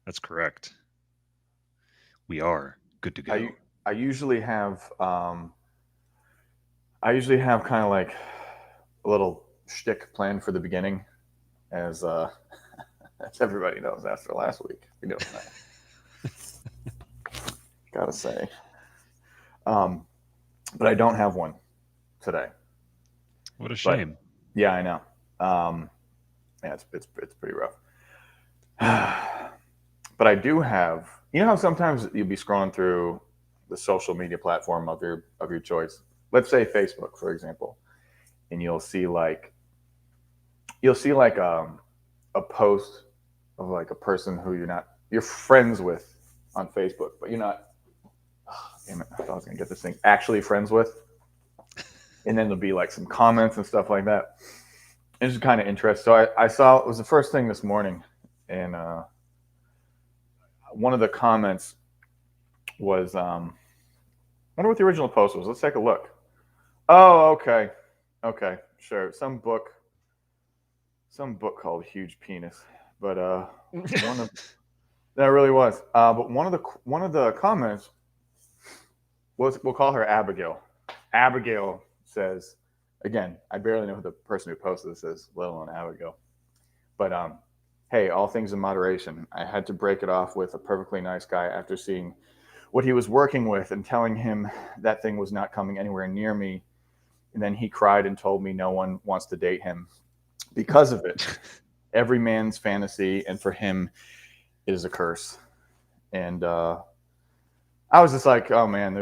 That's correct. We are good to I go. I usually have kind of like a little shtick planned for the beginning, as as everybody knows after last week. You know, gotta say, um, but I don't have one today. What a But shame. yeah, I know. Um, yeah, it's pretty rough. But I do have. You know how sometimes you'll be scrolling through the social media platform of your choice. Let's say Facebook, for example, and you'll see like a post of like a person who you're friends with on Facebook, but you're not. Oh, damn it! I thought I was gonna get this thing actually friends with, and then there'll be like some comments and stuff like that. It's just kind of interesting. So I saw it was the first thing this morning, and one of the comments was I wonder what the original post was. Let's take a look. Oh, okay, okay, sure. Some book called Huge Penis, but one of that really was. But one of the comments was, we'll call her Abigail. Abigail says, again, I barely know who the person who posted this is, let alone Abigail. But hey, all things in moderation. I had to break it off with a perfectly nice guy after seeing what he was working with and telling him that thing was not coming anywhere near me. And then he cried and told me no one wants to date him because of it. Every man's fantasy, and for him, it is a curse. And I was just like, oh man,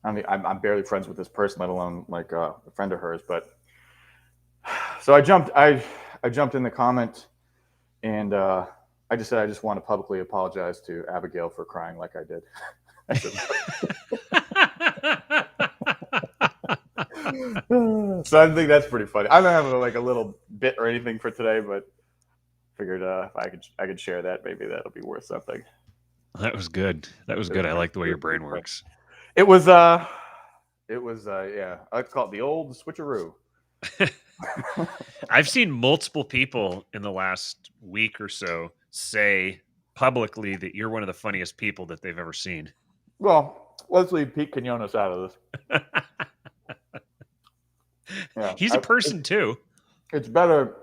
I'm barely friends with this person, let alone like a friend of hers. But so I jumped in the comment, and I just said I just want to publicly apologize to Abigail for crying like I did. I said, so I think that's pretty funny. I don't have like a little bit or anything for today, but figured if I could share that, maybe that'll be worth something. That was good. That was It was good. I pretty, like the way it your was pretty brain fun. works. It was yeah. I like to call it the old switcheroo. I've seen multiple people in the last week or so say publicly that you're one of the funniest people that they've ever seen. Well, let's leave Pete Quinones out of this. Yeah, He's a person too. it's better.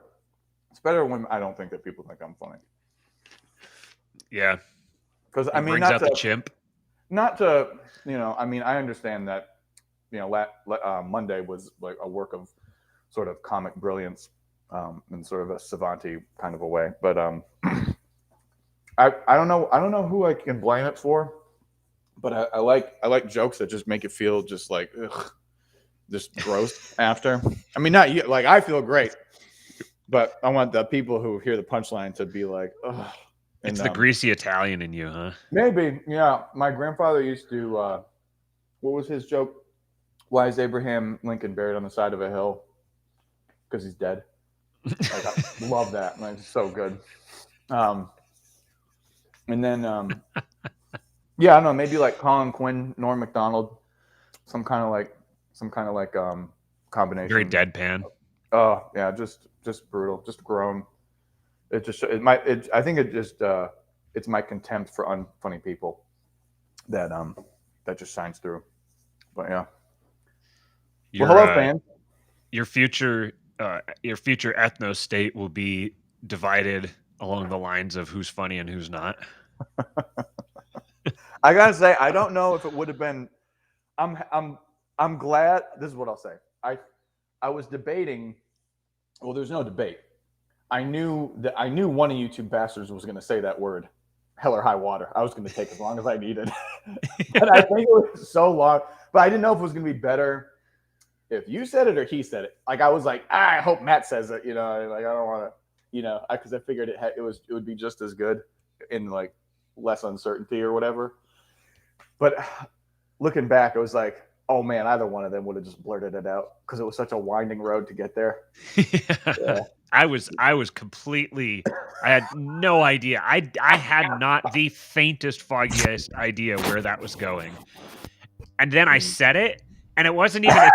It's better when I don't think that people think I'm funny. Yeah. Because I He mean, brings out the chimp. not to, I mean, I understand that, Monday was like a work of sort of comic brilliance, in sort of a savanty kind of a way. But I don't know who I can blame it for. But I like jokes that just make it feel just like ugh, just gross after. I mean, not you. Like I feel great, but I want the people who hear the punchline to be like, ugh. It's And the greasy Italian in you, huh? maybe, yeah. My grandfather used to. What was his joke? Why is Abraham Lincoln buried on the side of a hill? Because he's dead. Like I love that. Like, it's so good. Um, and then yeah, I don't know. Maybe like Colin Quinn, Norm Macdonald, some kind of like Very combination. deadpan. Oh yeah, just brutal, just grown. It just it might. It, I think it just it's my contempt for unfunny people that that just shines through. But yeah. Well, Your hello, uh fans. your future ethno state will be divided along the lines of who's funny and who's not. I gotta say, I don't know if it would have been. I'm I'm I'm glad. This is what I'll say. I was debating. Well, there's no debate. I knew one of you two bastards was going to say that word, hell or high water. I was going to take as long as I needed, but I think it was so long. But I didn't know if it was going to be better if you said it or he said it. Like I was like, I hope Matt says it. Like I don't want to, because I figured it would be just as good in like less uncertainty or whatever. But looking back, it was like, oh man, either one of them would have just blurted it out because it was such a winding road to get there. Yeah. Yeah. I was completely I had no idea. I had not the faintest foggiest idea where that was going. And then I said it and it wasn't even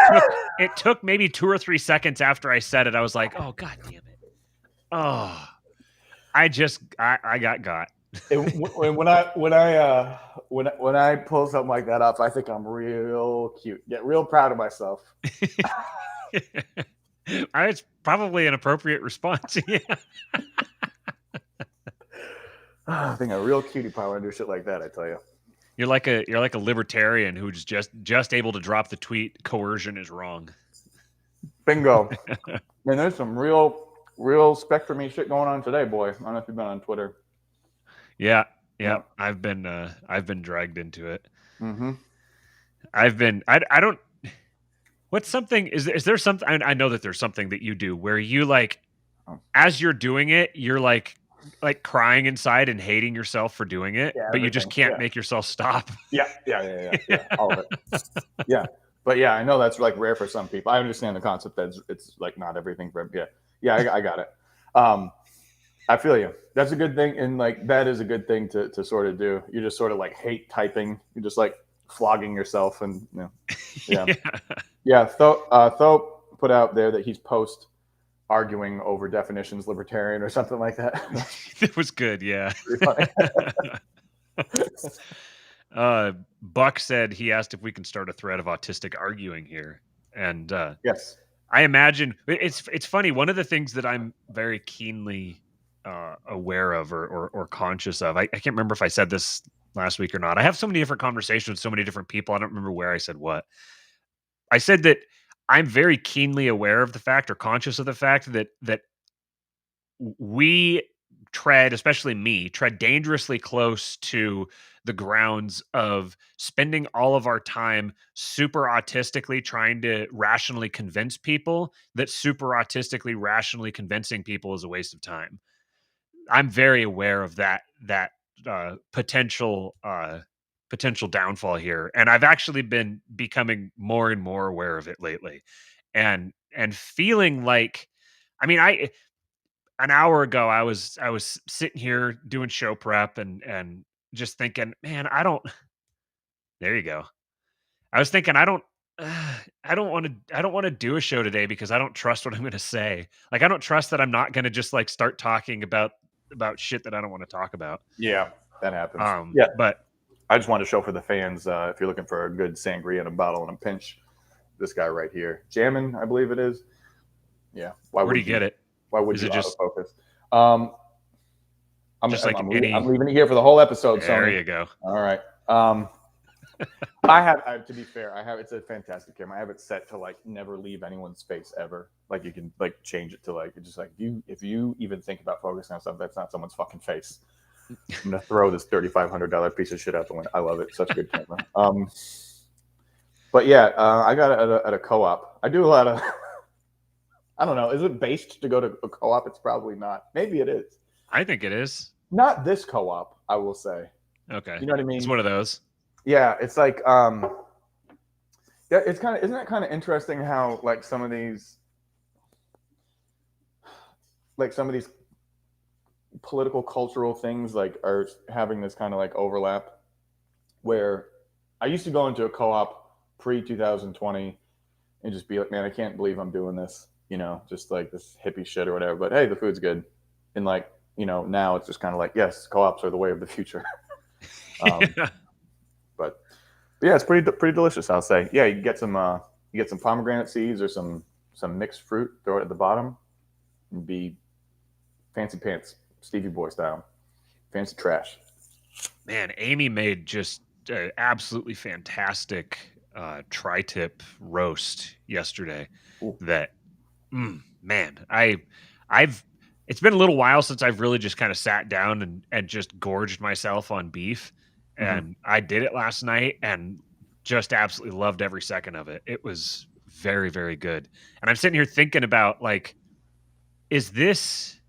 it took maybe 2 or 3 seconds after I said it. I was like, "Oh god damn it." Oh. I got. When I pull something like that up, I think I'm real cute. Get real proud of myself. It's probably an appropriate response. Yeah. I think a real cutie pie when I do shit like that. I tell you. You're like a libertarian who's just able to drop the tweet coercion is wrong. Bingo. Man, there's some real spectrum-y shit going on today, boy. I don't know if you've been on Twitter. Yeah. I've been dragged into it. Mm-hmm. I don't. What's something? Is there something? I know that there's something that you do where you like, as you're doing it, you're like crying inside and hating yourself for doing it, but you just can't make yourself stop. Yeah. All of it. Yeah. But yeah, I know that's like rare for some people. I understand the concept that it's like not everything for I got it. I feel you. That's a good thing, and like that is a good thing to sort of do. You just sort of like hate typing. You're just like flogging yourself, and Thope put out there that he's post arguing over definitions libertarian or something like that. It was good, yeah. Buck said he asked if we can start a thread of autistic arguing here, and yes, I imagine it's funny. One of the things that I'm very keenly aware of or conscious of, I can't remember if I said this last week or not. I have so many different conversations with so many different people. I don't remember where I said what. I said that I'm very keenly aware of the fact or conscious of the fact that we tread, especially me, tread dangerously close to the grounds of spending all of our time super autistically trying to rationally convince people that super autistically rationally convincing people is a waste of time. I'm very aware of that potential downfall here, and I've actually been becoming more and more aware of it lately, and feeling like, I mean, an hour ago I was sitting here doing show prep and just thinking, man, there you go. I was thinking, I don't want to do a show today because I don't trust what I'm going to say. Like, I don't trust that I'm not going to just like start talking about shit that I don't want to talk about. Yeah, that happens. But I just wanted to show for the fans, if you're looking for a good sangria in a bottle and a pinch, this guy right here, Jammin, I believe it is. Yeah. Where do you get it? Why would you just autofocus? I'm leaving it here for the whole episode. There you go. All right. I have, to be fair, it's a fantastic camera. I have it set to like never leave anyone's face ever. Like you can like change it to like, it's just like if you even think about focusing on something that's not someone's fucking face, I'm gonna throw this $3,500 piece of shit out the window. I love it. Such a good camera. But yeah, I got it at a co-op. I do a lot of. I don't know. Is it based to go to a co-op? It's probably not. Maybe it is. I think it is. Not this co-op, I will say. Okay. You know what I mean? It's one of those. Yeah, it's like yeah, it's kind of, isn't it kind of interesting how like some of these political cultural things like are having this kind of like overlap, where I used to go into a co-op pre-2020 and just be like, man, I can't believe I'm doing this, you know, just like this hippie shit or whatever, but hey, the food's good. And like, you know, now it's just kind of like, yes, co-ops are the way of the future. But yeah, it's pretty delicious, I'll say. Yeah, you get some pomegranate seeds or some mixed fruit, throw it at the bottom, and be fancy pants, Stevie Boy style, fancy trash. Man, Amy made just absolutely fantastic tri-tip roast yesterday. Ooh. That man, I've it's been a little while since I've really just kind of sat down and just gorged myself on beef. And I did it last night and just absolutely loved every second of it. It was very, very good. And I'm sitting here thinking about like, is this,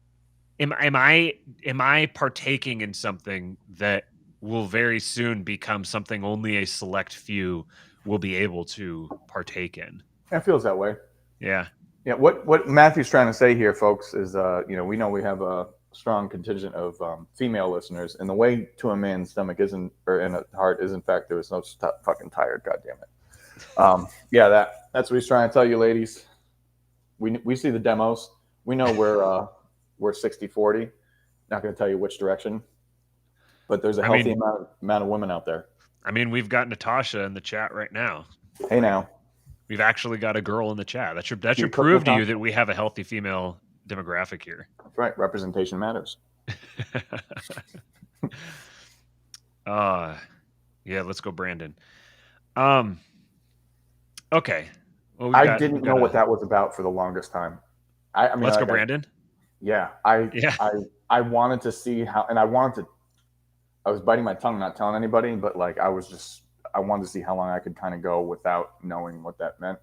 am I partaking in something that will very soon become something only a select few will be able to partake in? It feels that way. Yeah. Yeah. What Matthew's trying to say here, folks, is, you know we have a strong contingent of female listeners, and the way to a man's stomach isn't, or in a heart is, in fact, there was no fucking tired. God damn it. Yeah, that's what he's trying to tell you, ladies. We see the demos. We know we're 60-40. Not going to tell you which direction, but there's a I healthy mean, amount of women out there. we've got Natasha in the chat right now. Hey, now. We've actually got a girl in the chat. That You should cook, prove to you Natasha? that we have a healthy female demographic here. That's right. Representation matters. Yeah, let's go, Brandon. Okay. Well, I didn't know what that was about for the longest time. I mean, let's go, like, Brandon. yeah, Yeah. I wanted to see how, and I wanted to. I was biting my tongue, not telling anybody, but like I wanted to see how long I could kind of go without knowing what that meant,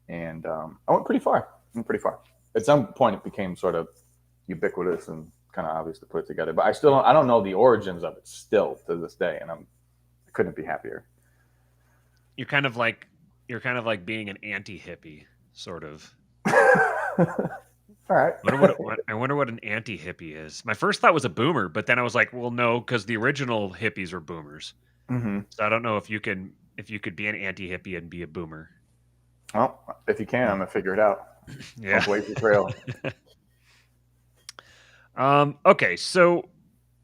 and I went pretty far. At some point, it became sort of ubiquitous and kind of obvious to put it together. But I don't know the origins of it still to this day, and I couldn't be happier. You're kind of like being an anti-hippie, sort of. All right. I wonder what an anti-hippie is. My first thought was a boomer, but then I was like, well, no, because the original hippies were boomers. Mm-hmm. So I don't know if you could be an anti-hippie and be a boomer. Well, if you can, I'm gonna figure it out. Yeah. Don't blaze the trail. Okay, so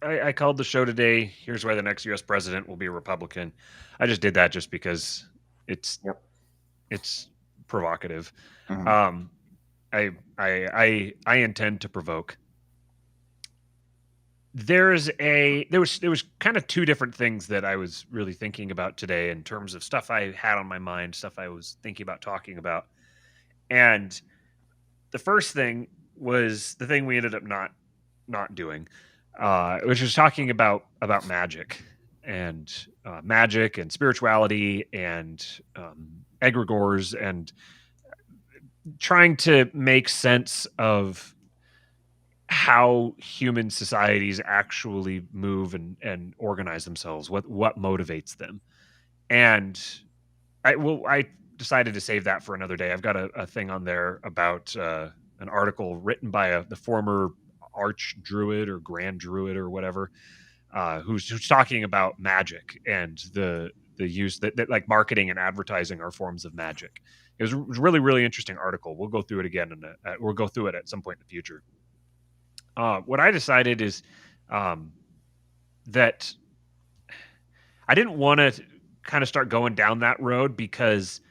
I called the show today. Here's why the next U.S. president will be a Republican. I just did that just because it's provocative. Mm-hmm. I intend to provoke. There was kind of two different things that I was really thinking about today in terms of stuff I had on my mind, stuff I was thinking about talking about. And the first thing was the thing we ended up not doing, which was talking about magic and spirituality and egregores and trying to make sense of how human societies actually move and organize themselves, what motivates them. And I decided to save that for another day. I've got a thing on there about an article written by the former arch druid or grand druid or whatever, who's talking about magic and the use that like marketing and advertising are forms of magic. It was a really, really interesting article. We'll go through it again, and we'll go through it at some point in the future. What I decided is that I didn't want to kind of start going down that road because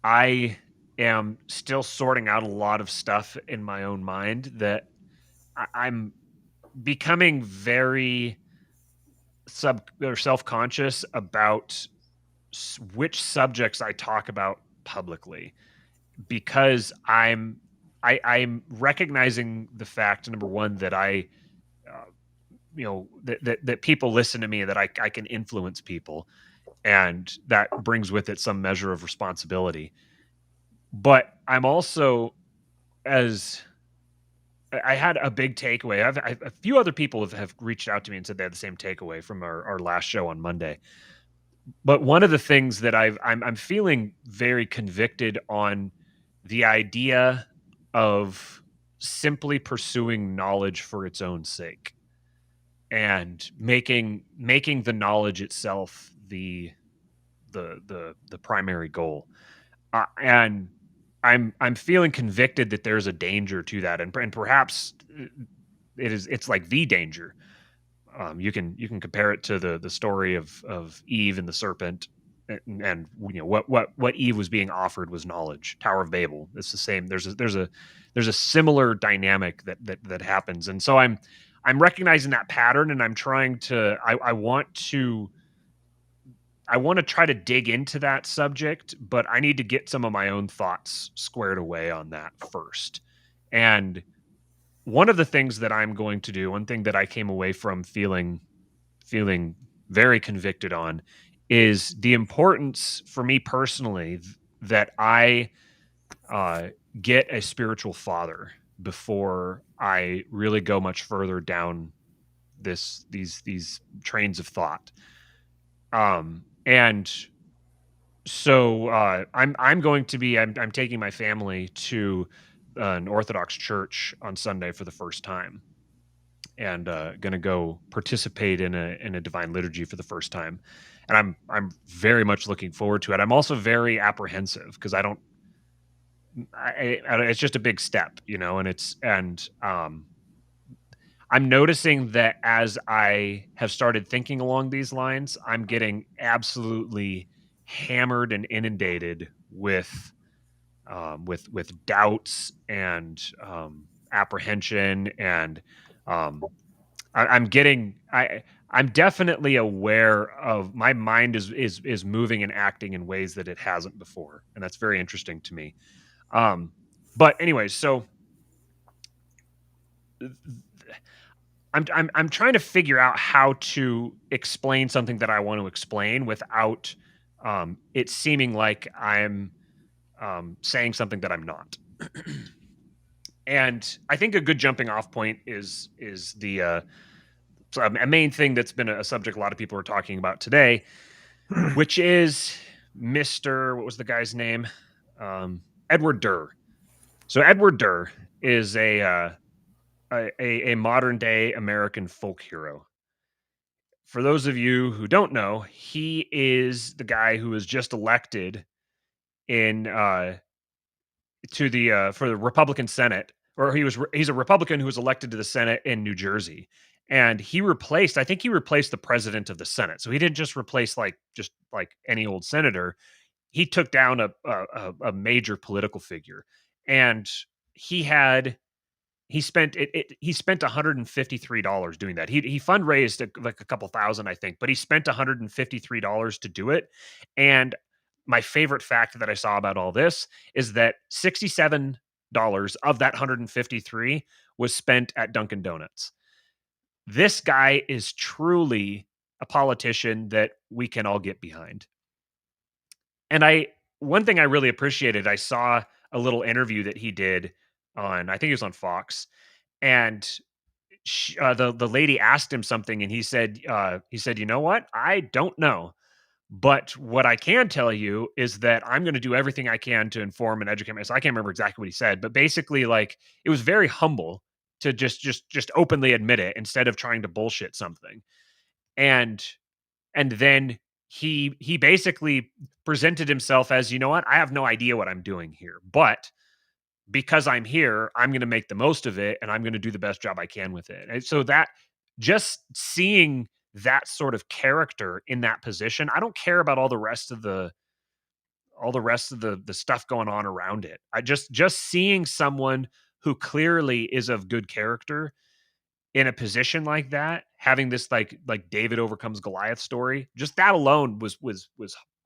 I am still sorting out a lot of stuff in my own mind that I'm becoming very self-conscious about which subjects I talk about publicly, because I'm recognizing the fact, number one, that I that people listen to me, that I can influence people, and that brings with it some measure of responsibility. But I'm also, as I had a big takeaway. A few other people have reached out to me and said they had the same takeaway from our last show on Monday. But one of the things that I'm feeling very convicted on, the idea of simply pursuing knowledge for its own sake and making the knowledge itself the primary goal. And I'm feeling convicted that there's a danger to that, and perhaps it's like the danger. You can compare it to the story of Eve and the serpent, and what Eve was being offered was knowledge. Tower of Babel. It's the same. There's a similar dynamic that happens, and so I'm recognizing that pattern, and I'm trying to. I want to try to dig into that subject, but I need to get some of my own thoughts squared away on that first. And one of the things that I'm going to do, one thing that I came away from feeling very convicted on, is the importance for me personally that I get a spiritual father before I really go much further down these trains of thought. And so I'm going to be I'm taking my family to an Orthodox church on Sunday for the first time, and going to go participate in a divine liturgy for the first time, and I'm very much looking forward to it. I'm also very apprehensive because it's just a big step, and I'm noticing that as I have started thinking along these lines, I'm getting absolutely hammered and inundated with doubts and apprehension, and I'm definitely aware of my mind is moving and acting in ways that it hasn't before, and that's very interesting to me. But anyways, so I'm trying to figure out how to explain something that I want to explain without it seeming like I'm saying something that I'm not. And I think a good jumping off point is the so a main thing that's been a subject a lot of people are talking about today, which is Mr. What was the guy's name? Edward Durr. So Edward Durr is a modern day American folk hero. For those of you who don't know, he is the guy who was just elected in to the for the Republican Senate, or he's a Republican who was elected to the Senate in New Jersey, and I think he replaced the president of the Senate. So he didn't just replace just like any old senator. He took down a major political figure, and he had he spent $153 doing that. He fundraised like a couple thousand, I think, but he spent $153 to do it. And my favorite fact that I saw about all this is that $67 of that 153 was spent at Dunkin' Donuts. This guy is truly a politician that we can all get behind. And one thing I really appreciated, I saw a little interview that he did on, I think it was on Fox, and the lady asked him something, and he said, "You know what? I don't know, but what I can tell you is that I'm going to do everything I can to inform and educate myself." I can't remember exactly what he said, but basically, like, it was very humble to just openly admit it instead of trying to bullshit something. And then he basically presented himself as, you know what? I have no idea what I'm doing here, but because I'm here, I'm going to make the most of it, and I'm going to do the best job I can with it. And so that, just seeing that sort of character in that position, I don't care about all the rest of the stuff going on around it. I just seeing someone who clearly is of good character in a position like that, having this like David overcomes Goliath story, just that alone was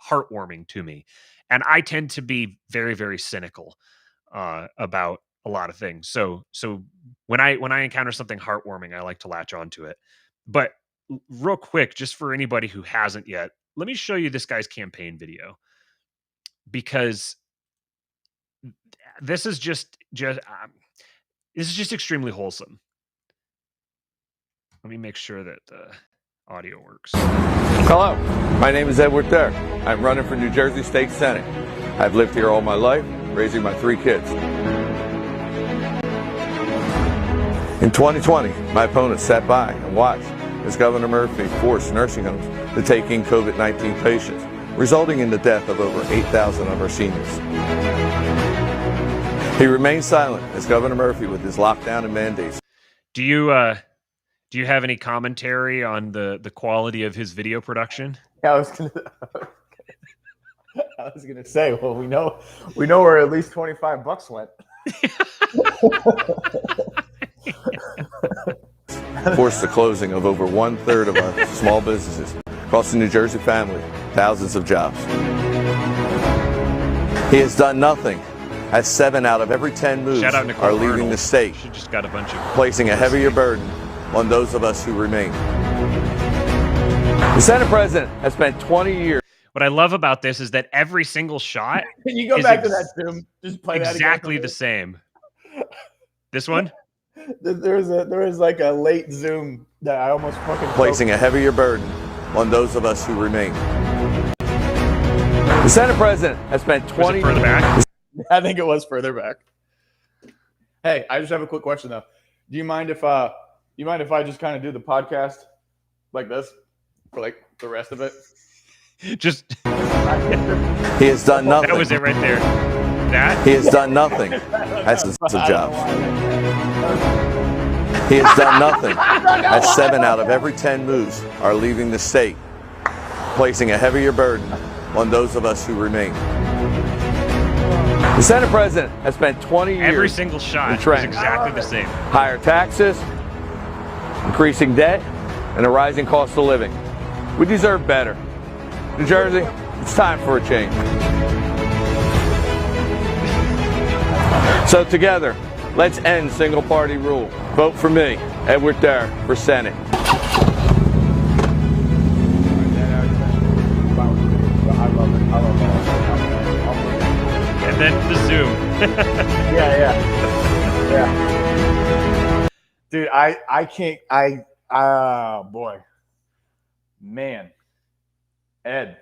heartwarming to me. And I tend to be very, very cynical about a lot of things. So when I encounter something heartwarming, I like to latch onto it. But real quick, just for anybody who hasn't yet, let me show you this guy's campaign video, because this is just this is just extremely wholesome. Let me make sure that the audio works. Hello, my name is Edward Durr. I'm running for New Jersey State Senate. I've lived here all my life, raising my 3 kids. In 2020, my opponent sat by and watched as Governor Murphy forced nursing homes to take in COVID-19 patients, resulting in the death of over 8,000 of our seniors. He remained silent as Governor Murphy, with his lockdown and mandates. Do you have any commentary on the quality of his video production? Yeah, I was gonna say, well, we know where at least $25 went. Forced the closing of over 1/3 of our small businesses, costing New Jersey family thousands of jobs. He has done nothing, as 7 out of every 10 moves are leaving the state, She just got a bunch of placing a heavier burden on those of us who remain. The Senate President has spent 20 years. What I love about this is that every single shot Can you go back to that Zoom? Just play that exactly the same. This one? There was like a late Zoom that I almost fucking placing a heavier burden on those of us who remain. The Senate President has spent 20 Was it further back? I think it was further back. Hey, I just have a quick question though. Do you mind if I just kind of do the podcast like this for like the rest of it? Just he has done nothing. That was it right there. That he has done nothing. That's of jobs. He has done nothing, as 7 out of every 10 moose are leaving the state, placing a heavier burden on those of us who remain. The Senate President has spent 20 years. Every single shot is exactly the same. Higher taxes, increasing debt, and a rising cost of living. We deserve better. New Jersey, it's time for a change. So together, let's end single-party rule. Vote for me, Edward Durr, for Senate. And then the zoom. Yeah. Dude, I can't. Boy, man, Ed,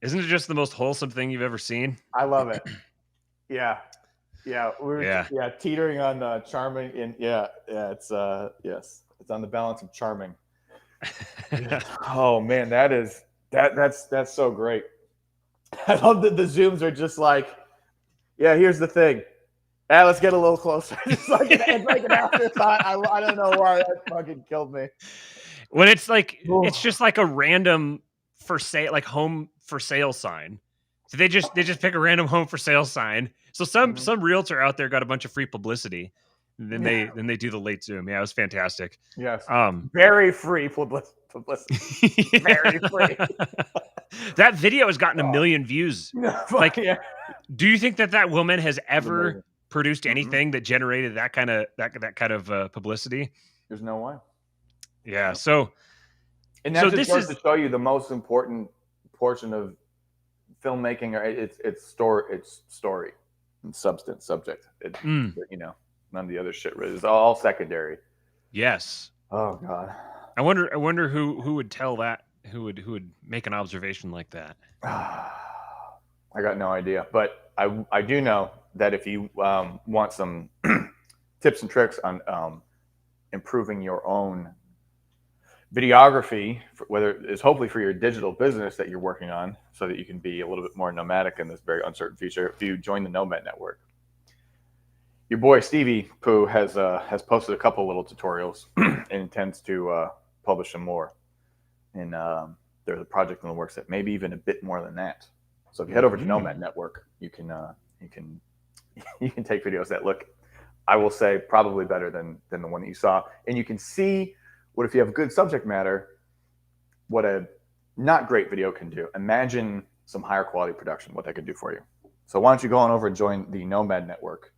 Isn't it just the most wholesome thing you've ever seen? I love it. Yeah, we're teetering on charming, and it's yes, it's on the balance of charming. Oh man, that's so great. I love that the zooms are just like, yeah, here's the thing. Let's get a little closer. It's like an afterthought. I don't know why that fucking killed me. When it's like, it's just like a random for sale, like home for sale sign. So they just pick a random home for sale sign. So some realtor out there got a bunch of free publicity. And then they do the late zoom. Yeah, it was fantastic. Yes. Very free publicity. Very free. That video has gotten 1 million views. Like, do you think that woman has ever produced anything that generated that kind of publicity? There's no way. Yeah. So, and that just goes to show you the most important portion of filmmaking. It's story, and substance, subject. You know, none of the other shit. It's all secondary. Yes. Oh God. I wonder who would tell that. Who would make an observation like that? I got no idea, but I do know that if you want some tips and tricks on improving your own videography, whether it's hopefully for your digital business that you're working on, so that you can be a little bit more nomadic in this very uncertain future, if you join the Nomad Network, your boy Stevie Pooh has posted a couple little tutorials and intends to publish some more. And there's a project in the works that maybe even a bit more than that. So if you head over to Nomad Network, you can take videos that look, I will say, probably better than the one that you saw, and you can see what, if you have good subject matter, what a not great video can do. Imagine some higher quality production, what that could do for you. So why don't you go on over and join the Nomad Network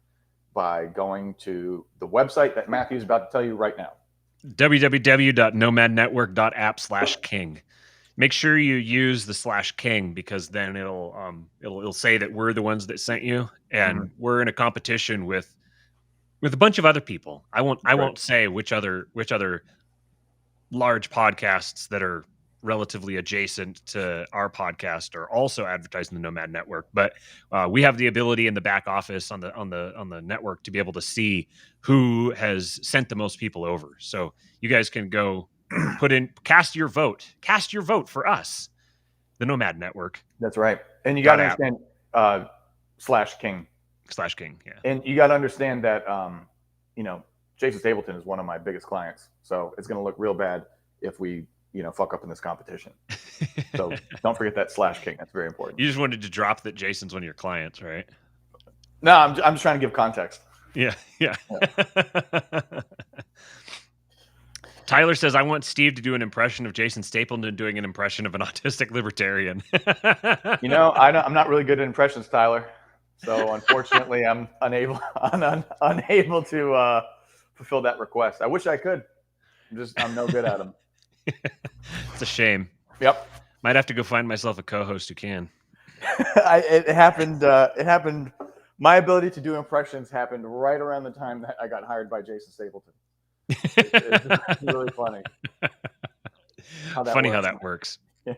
by going to the website that Matthew's about to tell you right now. www.nomadnetwork.app/king. Make sure you use the /king, because then it'll say that we're the ones that sent you, and we're in a competition with a bunch of other people. I won't say which other large podcasts that are relatively adjacent to our podcast are also advertising the Nomad Network, but we have the ability in the back office on the network to be able to see who has sent the most people over. So you guys can go cast your vote for us, the Nomad Network. That's right. And you got to understand /king, yeah. And you got to understand that Jason Stapleton is one of my biggest clients, so it's going to look real bad if we fuck up in this competition. So don't forget that /king. That's very important. You just wanted to drop that Jason's one of your clients, right? No, I'm just trying to give context. Yeah. Tyler says, I want Steve to do an impression of Jason Stapleton doing an impression of an autistic libertarian. I'm not really good at impressions, Tyler. So unfortunately, I'm unable to fulfill that request. I wish I could. I'm no good at them. It's a shame. Yep. Might have to go find myself a co-host who can. It happened. My ability to do impressions happened right around the time that I got hired by Jason Stapleton. It's really funny. How that works. Yeah.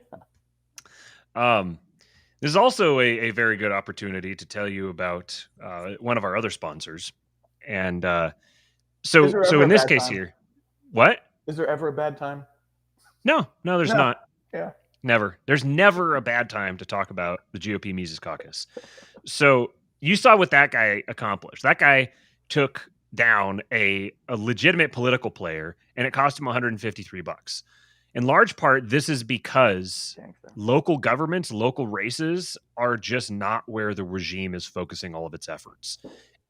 This is also a very good opportunity to tell you about one of our other sponsors. And so in this case here, what? Is there ever a bad time? No, there's not. Yeah. Never. There's never a bad time to talk about the GOP Mises Caucus. So you saw what that guy accomplished. That guy took down a legitimate political player, and it cost him $153. In large part, this is because local governments, local races are just not where the regime is focusing all of its efforts.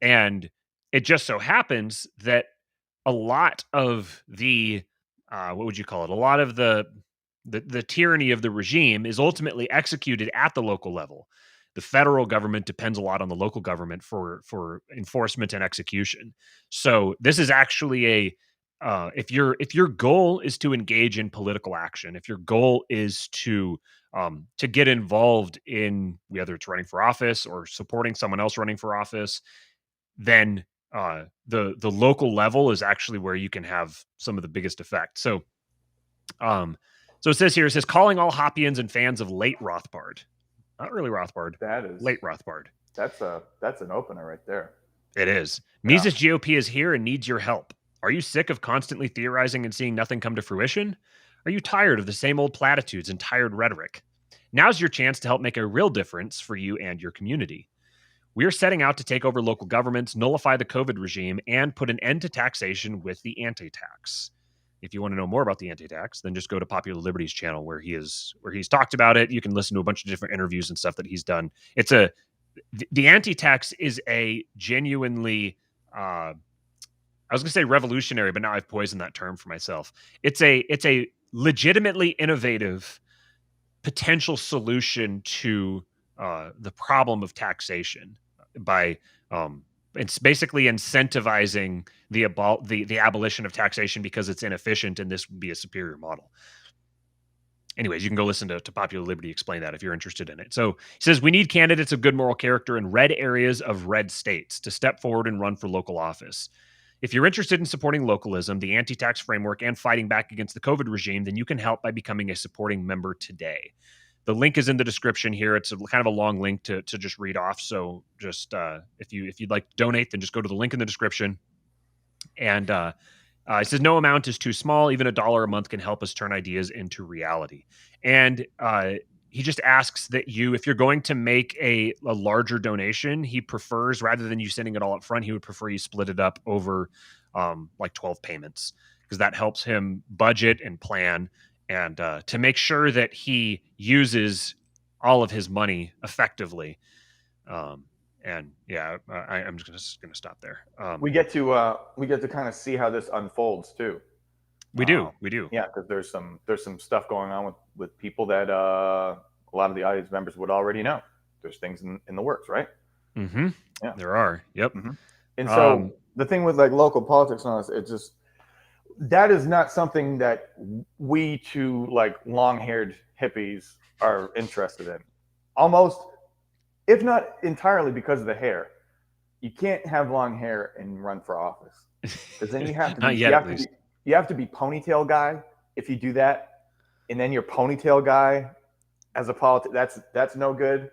And it just so happens that a lot of the what would you call it? A lot of the tyranny of the regime is ultimately executed at the local level. The federal government depends a lot on the local government for enforcement and execution. So this is actually a if your goal is to engage in political action, if your goal is to get involved in whether it's running for office or supporting someone else running for office, then the local level is actually where you can have some of the biggest effect. So it says here, it says calling all Hoppians and fans of late Rothbard, not really Rothbard, that is late Rothbard. That's an opener right there. It is. Mises GOP is here and needs your help. Are you sick of constantly theorizing and seeing nothing come to fruition? Are you tired of the same old platitudes and tired rhetoric? Now's your chance to help make a real difference for you and your community. We are setting out to take over local governments, nullify the COVID regime, and put an end to taxation with the anti-tax. If you want to know more about the anti-tax, then just go to Popular Liberty's channel where he's talked about it. You can listen to a bunch of different interviews and stuff that he's done. The anti-tax is a genuinely I was going to say revolutionary, but now I've poisoned that term for myself. It's a legitimately innovative potential solution to the problem of taxation by it's basically incentivizing the abolition of taxation because it's inefficient, and this would be a superior model. Anyways, you can go listen to Popular Liberty explain that if you're interested in it. So he says, we need candidates of good moral character in red areas of red states to step forward and run for local office. If you're interested in supporting localism, the anti-tax framework, and fighting back against the COVID regime, then you can help by becoming a supporting member today. The link is in the description here. It's kind of a long link to just read off. So just if you'd like to donate, then just go to the link in the description. And it says no amount is too small. Even $1 a month can help us turn ideas into reality. And he just asks that if you're going to make a larger donation, he prefers, rather than you sending it all up front, he would prefer you split it up over like 12 payments, because that helps him budget and plan, and to make sure that he uses all of his money effectively. And yeah, I'm just gonna stop there. We get to kind of see how this unfolds too. We do. Yeah, because there's some stuff going on with people that a lot of the audience members would already know. There's things in the works, right? Mm-hmm. Yeah, there are. Yep. Mm-hmm. And so the thing with like local politics and all this, it's just that is not something that we two like long-haired hippies are interested in. Almost, if not entirely, because of the hair. You can't have long hair and run for office, because then you have to be, you have to be ponytail guy if you do that, and then you're ponytail guy as a politician. That's no good.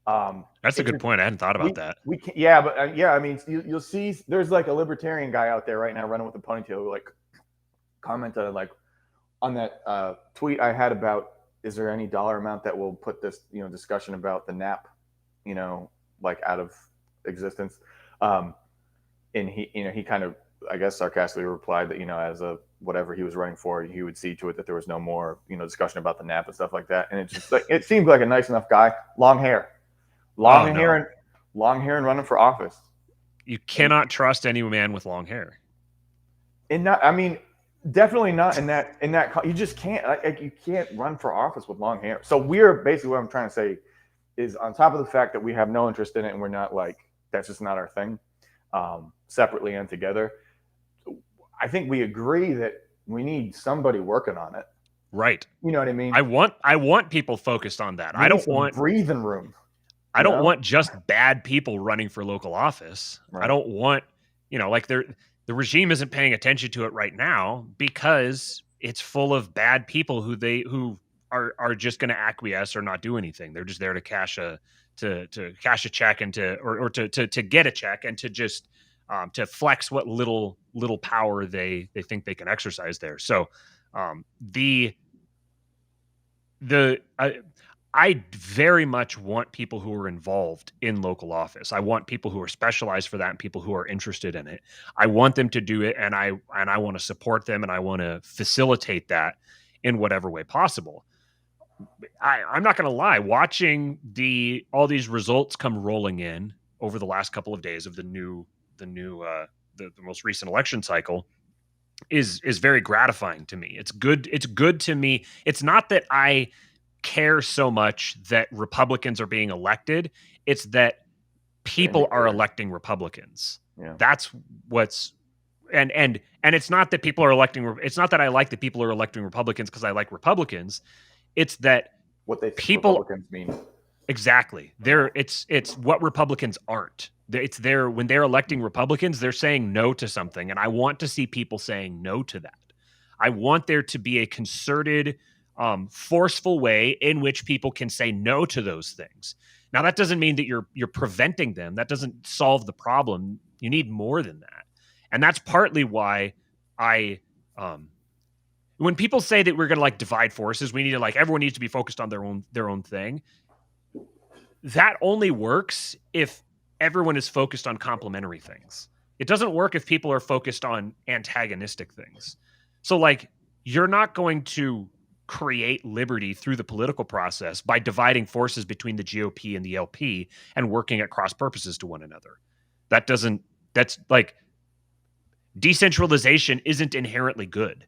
That's a good point. I hadn't thought about that. We can, yeah, but I mean, you'll see. There's like a libertarian guy out there right now running with a ponytail who like commented like on that tweet I had about, is there any dollar amount that will put this discussion about the NAP like out of existence? And he kind of, I guess, sarcastically replied that as a whatever he was running for, he would see to it that there was no more discussion about the NAP and stuff like that. And it's just like, it seemed like a nice enough guy, long hair and running for office. You cannot trust any man with long hair. And not, I mean, definitely not in that you just can't, like, you can't run for office with long hair. So we're basically, what I'm trying to say is, on top of the fact that we have no interest in it and we're not like, that's just not our thing, separately and together, I think we agree that we need somebody working on it. Right. You know what I mean? I want people focused on that. I don't want breathing room. I don't want just bad people running for local office. Right. I don't want, like the regime isn't paying attention to it right now because it's full of bad people who are just going to acquiesce or not do anything. They're just there to cash a check and to get a check and to just to flex what little power they think they can exercise there. So I very much want people who are involved in local office. I want people who are specialized for that and people who are interested in it. I want them to do it, and I want to support them, and I want to facilitate that in whatever way possible. I'm not going to lie. Watching all these results come rolling in over the last couple of days of the most recent election cycle is very gratifying to me. It's good. It's good to me. It's not that I care so much that Republicans are being elected. It's that people are electing Republicans. Yeah. That's what's and it's not that people are electing. It's not that I like that people are electing Republicans because I like Republicans. It's that what they think people Republicans mean. Exactly. It's what Republicans aren't. It's there when they're electing Republicans, they're saying no to something, and I want to see people saying no to that. I want there to be a concerted, forceful way in which people can say no to those things. Now, that doesn't mean that you're preventing them. That doesn't solve the problem. You need more than that, and that's partly why when people say that we're going to like divide forces, we need to like everyone needs to be focused on their own thing. That only works if everyone is focused on complementary things. It doesn't work if people are focused on antagonistic things. So like you're not going to create liberty through the political process by dividing forces between the GOP and the LP and working at cross purposes to one another. That's like decentralization isn't inherently good.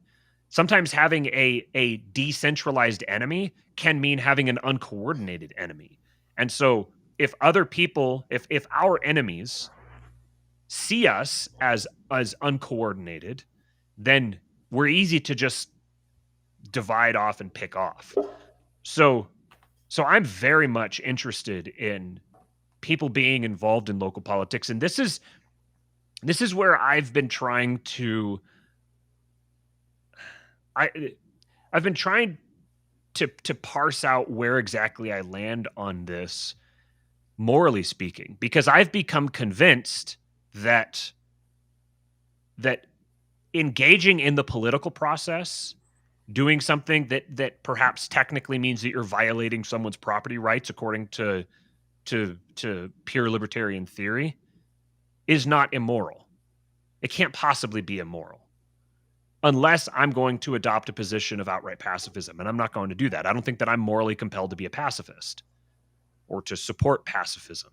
Sometimes having a decentralized enemy can mean having an uncoordinated enemy. And so if other people, if our enemies see us as uncoordinated, then we're easy to just divide off and pick off. So I'm very much interested in people being involved in local politics. And this is where I've been trying to I've been trying to parse out where exactly I land on this, morally speaking, because I've become convinced that engaging in the political process, doing something that perhaps technically means that you're violating someone's property rights according to pure libertarian theory, is not immoral. It can't possibly be immoral. Unless I'm going to adopt a position of outright pacifism, and I'm not going to do that. I don't think that I'm morally compelled to be a pacifist or to support pacifism.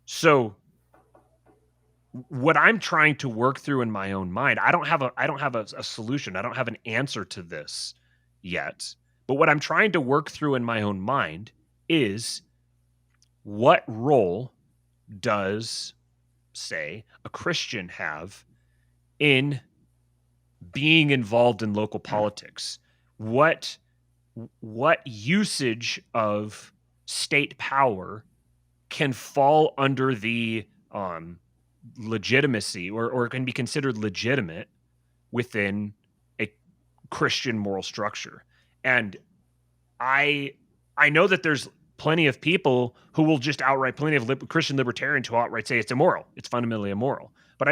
So what I'm trying to work through in my own mind, I don't have a solution. I don't have an answer to this yet. But what I'm trying to work through in my own mind is what role does, say, a Christian have in being involved in local politics? What usage of state power can fall under the legitimacy or can be considered legitimate within a Christian moral structure? And I know that there's plenty of people who will just outright, plenty of Christian libertarians who outright say it's immoral. It's fundamentally immoral. But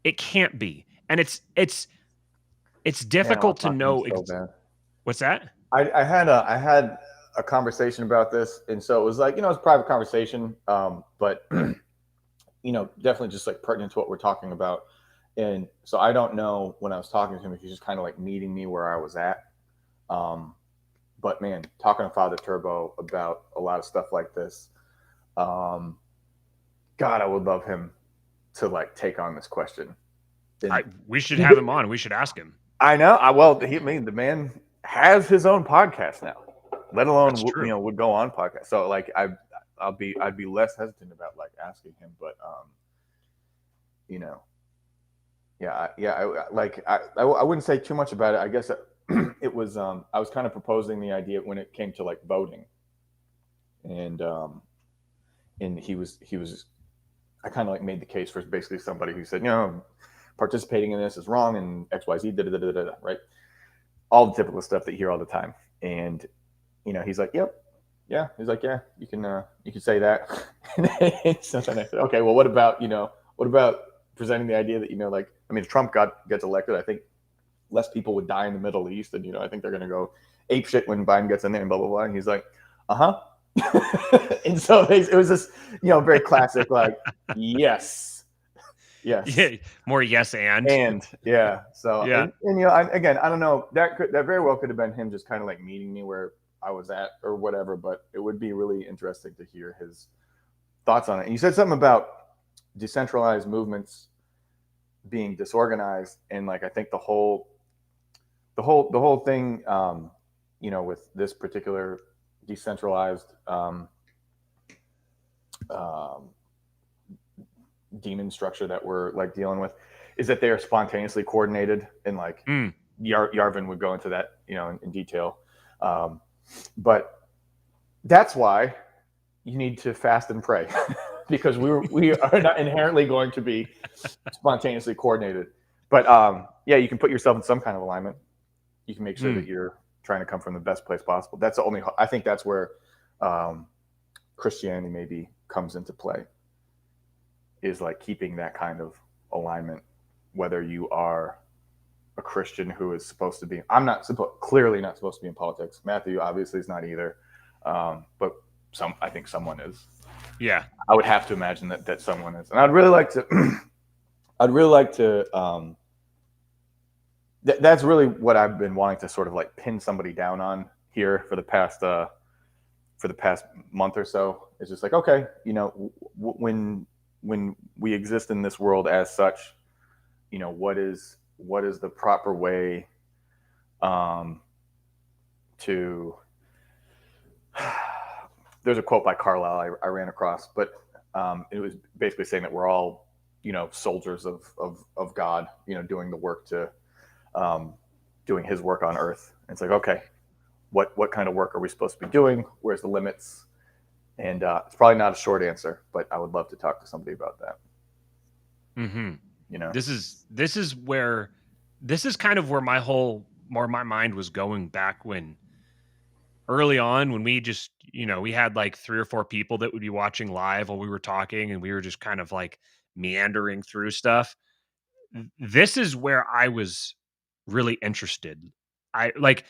it can't be, and it's difficult to know. What's that? I had a conversation about this, and so it was like, it's a private conversation, but definitely just like pertinent to what we're talking about. And so I don't know when I was talking to him if he's just kind of like meeting me where I was at. But man, talking to Father Turbo about a lot of stuff like this, God, I would love him to like take on this question. We should have him on. We should ask him. I know. The man has his own podcast now, let alone would go on podcast. So like I'd be less hesitant about like asking him, but I wouldn't say too much about it. I guess it was I was kind of proposing the idea when it came to like voting, and he was I kind of like made the case for basically somebody who said, participating in this is wrong and XYZ, right? All the typical stuff that you hear all the time. And, he's like, yep. Yeah. He's like, yeah, you can say that. So then I said, okay, well, what about presenting the idea that, if Trump gets elected, I think less people would die in the Middle East. And, I think they're going to go ape shit when Biden gets in there and blah blah blah. And he's like, and so it was this, very classic, like, yes. Yeah, more yes and yeah. So Yeah. and again, I don't know, that very well could have been him just kind of like meeting me where I was at or whatever. But it would be really interesting to hear his thoughts on it. And you said something about decentralized movements being disorganized, and like I think the whole thing, with this particular decentralized demon structure that we're like dealing with, is that they are spontaneously coordinated, and like Yarvin would go into that, in detail. But that's why you need to fast and pray, because we are not inherently going to be spontaneously coordinated. But yeah, you can put yourself in some kind of alignment. You can make sure that you're trying to come from the best place possible. That's the only. I think that's where Christianity maybe comes into play. Is like keeping that kind of alignment, whether you are a Christian who is supposed to be. Clearly not supposed to be in politics. Matthew obviously is not either, but I think someone is. Yeah, I would have to imagine that someone is, and I'd really like to. That's really what I've been wanting to sort of like pin somebody down on here for the past month or so. It's just like, okay, when we exist in this world as such, what is the proper way to. There's a quote by Carlyle I ran across, but it was basically saying that we're all, soldiers of God, doing the work to, doing his work on earth. And it's like, okay, what kind of work are we supposed to be doing? Where's the limits? And it's probably not a short answer, but I would love to talk to somebody about that. Mm-hmm. This is kind of where my mind was going back when early on, when we just, we had like 3 or 4 people that would be watching live while we were talking, and we were just kind of like meandering through stuff. This is where I was really interested. I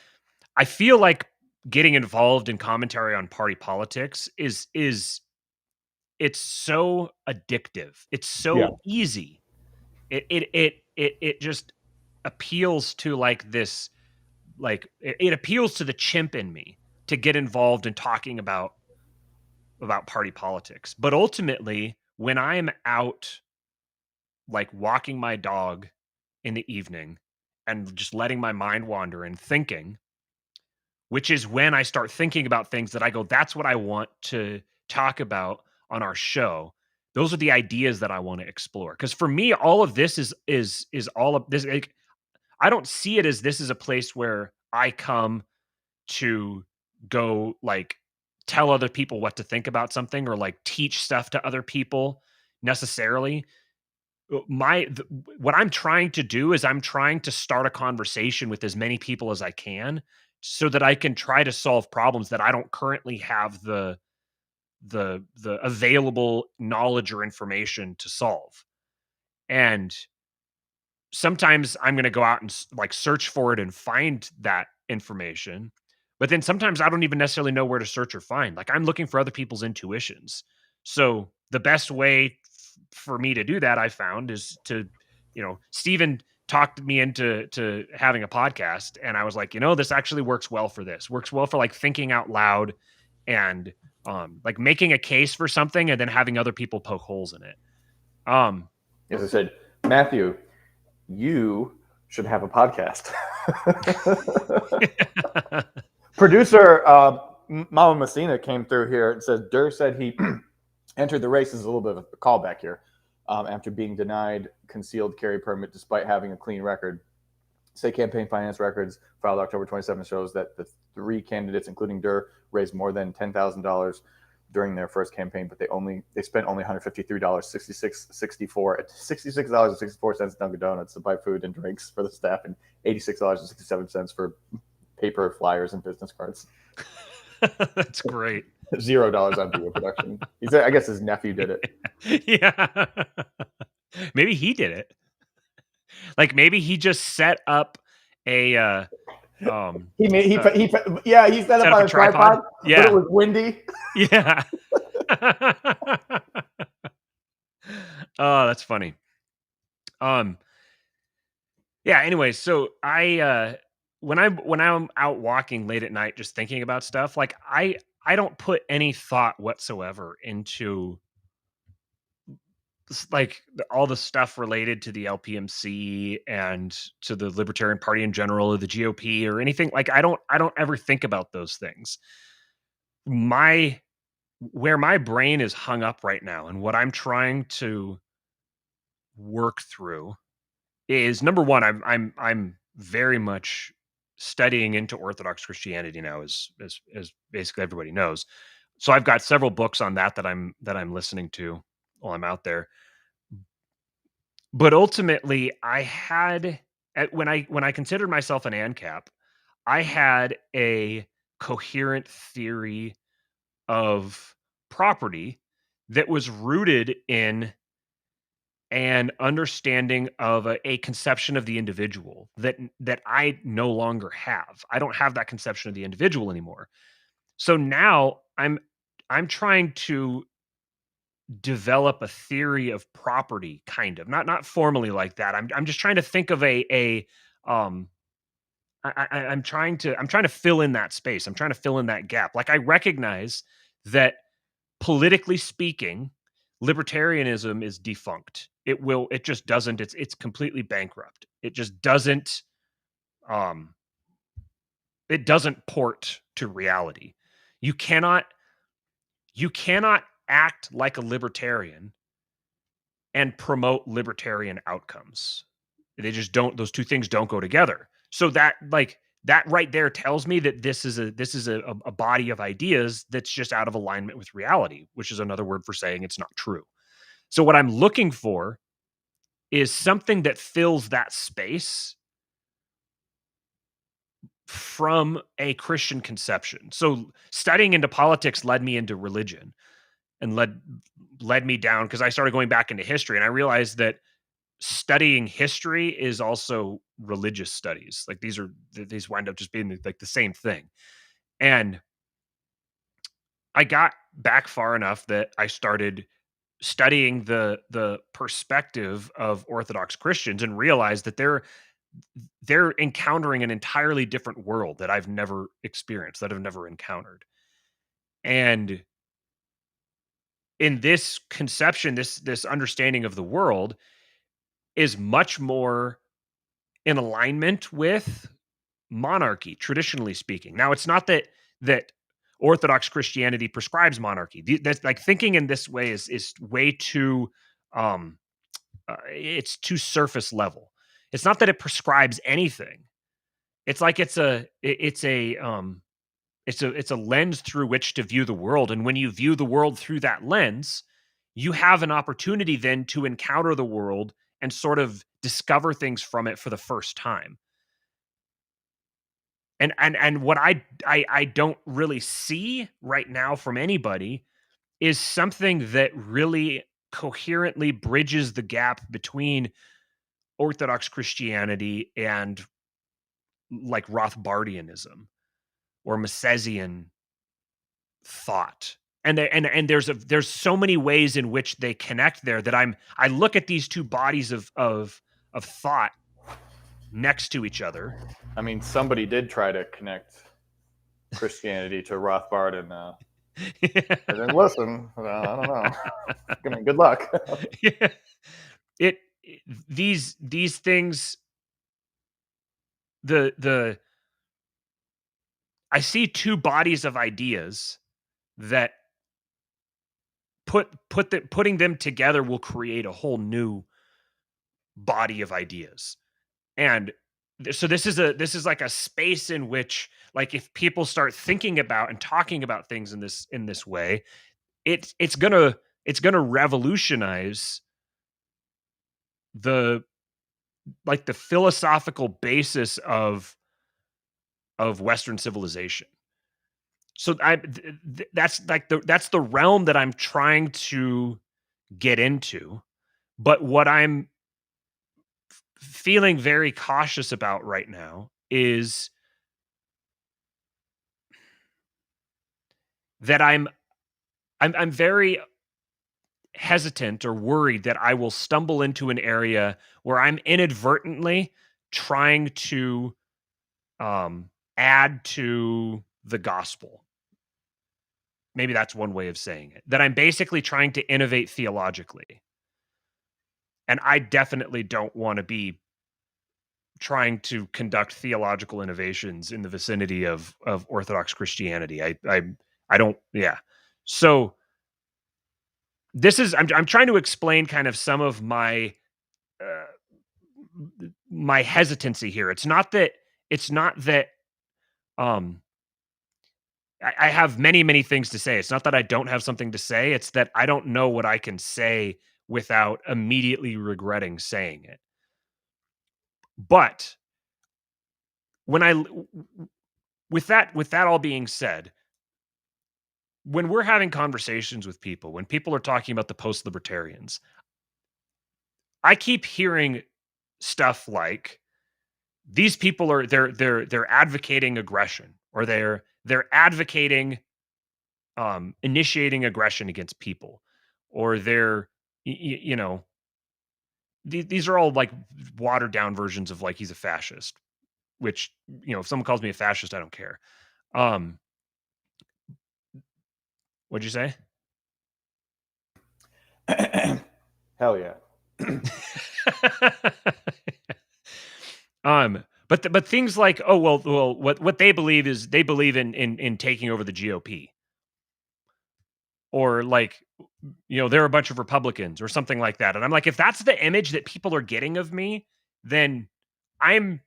feel like getting involved in commentary on party politics is it's so addictive. It's so easy. It just appeals to like this, like it appeals to the chimp in me to get involved in talking about party politics. But ultimately, when I am out like walking my dog in the evening and just letting my mind wander and thinking, which is when I start thinking about things that I go, that's what I want to talk about on our show. Those are the ideas that I want to explore. Because for me, all of this is all of this. Like, I don't see it as this is a place where I come to go like tell other people what to think about something or like teach stuff to other people necessarily. What I'm trying to do is I'm trying to start a conversation with as many people as I can, so that I can try to solve problems that I don't currently have the available knowledge or information to solve. And sometimes I'm going to go out and like search for it and find that information. But then sometimes I don't even necessarily know where to search or find. Like I'm looking for other people's intuitions. So the best way for me to do that, I found, is to, Steven talked me into having a podcast, and I was like, this actually works well for this. Works well for like thinking out loud and like making a case for something and then having other people poke holes in it. As I said, Matthew, you should have a podcast. Producer Mama Messina came through here and says Durr said he entered the race. Is a little bit of a callback here. After being denied concealed carry permit despite having a clean record. State campaign finance records filed October 27 shows that the 3 candidates, including Durr, raised more than $10,000 during their first campaign, but they spent only $153, $66.64 at Dunkin' Donuts to buy food and drinks for the staff, and $86.67 for paper, flyers, and business cards. That's great. $0 on video production. I guess his nephew did it. Yeah. Maybe he did it. Like maybe he just set up a He set set up a on a tripod, but Yeah. it was windy. Yeah. Oh, that's funny. Yeah, anyway, so when I'm out walking late at night just thinking about stuff, like I don't put any thought whatsoever into all the stuff related to the LPMC and to the Libertarian Party in general or the GOP or anything. Like I don't ever think about those things. My Where my brain is hung up right now and what I'm trying to work through is number one, I'm very much studying into Orthodox Christianity now, as basically everybody knows. So I've got several books on that I'm listening to while I'm out there. But ultimately, I had when I considered myself an ANCAP, I had a coherent theory of property that was rooted in an understanding of a conception of the individual that I no longer have. I don't have that conception of the individual anymore. So now I'm trying to develop a theory of property, kind of not formally like that. I'm just trying to think of a um I'm trying to fill in that space. I'm trying to fill in that gap. Like I recognize that politically speaking, libertarianism is defunct. It just doesn't, it's completely bankrupt. Um it doesn't port to reality. You cannot you cannot act like a libertarian and promote libertarian outcomes. They just don't, those two things don't go together. So that right there tells me that this is a body of ideas that's just out of alignment with reality, which is another word for saying it's not true. So what I'm looking for is something that fills that space from a Christian conception. So studying into politics led me into religion and led me down because I started going back into history and I realized that studying history is also religious studies. Like these wind up just being like the same thing. And I got back far enough that I started studying the perspective of Orthodox Christians and realized that they're encountering an entirely different world that I've never experienced, that I've never encountered. And in this conception, this understanding of the world is much more in alignment with monarchy, traditionally speaking. Now, it's not that Orthodox Christianity prescribes monarchy. That's like thinking in this way is way too um it's too surface level. It's not that it prescribes anything. It's like it's a lens through which to view the world, and when you view the world through that lens, you have an opportunity then to encounter the world and sort of discover things from it for the first time. And what I don't really see right now from anybody is something that really coherently bridges the gap between Orthodox Christianity and like Rothbardianism or Misesian thought. And there's so many ways in which they connect there that I look at these two bodies of thought next to each other. I mean, somebody did try to connect Christianity to Rothbard, and I didn't listen. I don't know. I mean, good luck. Yeah. it these things, the I see two bodies of ideas that putting them together will create a whole new body of ideas. And so this is like a space in which, like, if people start thinking about and talking about things in this way, it's gonna revolutionize the the philosophical basis of Western civilization. So that's the realm that I'm trying to get into. But what I'm feeling very cautious about right now is that I'm very hesitant or worried that I will stumble into an area where I'm inadvertently trying to add to the gospel. Maybe that's one way of saying it. That I'm basically trying to innovate theologically. And I definitely don't want to be trying to conduct theological innovations in the vicinity of Orthodox Christianity. I don't, yeah. So this is I'm trying to explain kind of some of my hesitancy here. It's not that um I have many things to say. It's not that I don't have something to say. It's that I don't know what I can say without immediately regretting saying it. But when I with that all being said, when we're having conversations with people, when people are talking about the post-libertarians, I keep hearing stuff like these people are they're advocating aggression, or they're advocating initiating aggression against people, or you know, these are all like watered down versions of like he's a fascist, which, if someone calls me a fascist, I don't care. Um, what'd you say? Hell yeah. But things like, oh well, what they believe is they believe in taking over the GOP, or like, they're a bunch of Republicans or something like that, and I'm like, if that's the image that people are getting of me, then I'm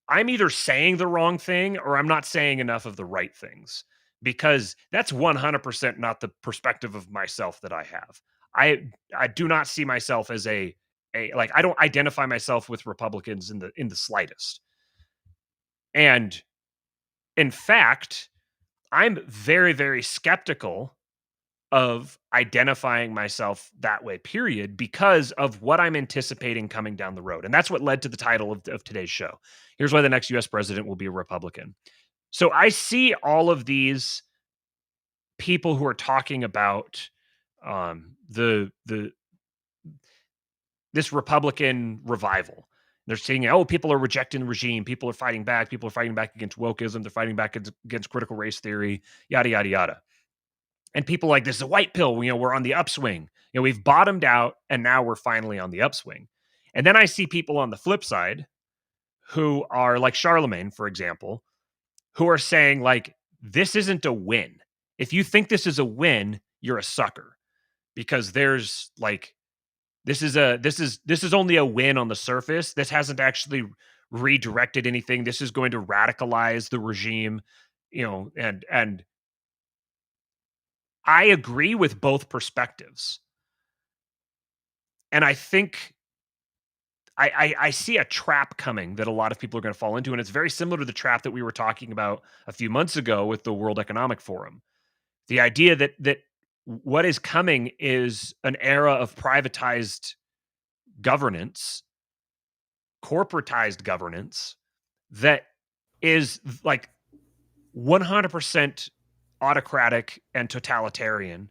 I'm either saying the wrong thing or I'm not saying enough of the right things, because that's 100% not the perspective of myself that I have. I do not see myself as a like, I don't identify myself with Republicans in the slightest. And in fact, I'm very skeptical of identifying myself that way, period, because of what I'm anticipating coming down the road. And that's what led to the title of today's show. Here's why the next US president will be a Republican. So I see all of these people who are talking about the this Republican revival. They're saying, oh, people are rejecting the regime. People are fighting back. People are fighting back against wokeism. They're fighting back against critical race theory, yada, yada, yada. And people like, this is a white pill. We're on the upswing. We've bottomed out and now we're finally on the upswing. And then I see people on the flip side who are like Charlemagne, for example, who are saying like, this isn't a win. If you think this is a win, you're a sucker, because there's like, this is only a win on the surface. This hasn't actually redirected anything. This is going to radicalize the regime, and I agree with both perspectives. And I think I see a trap coming that a lot of people are going to fall into. And it's very similar to the trap that we were talking about a few months ago with the World Economic Forum. The idea that what is coming is an era of privatized governance, corporatized governance, that is like 100% autocratic and totalitarian.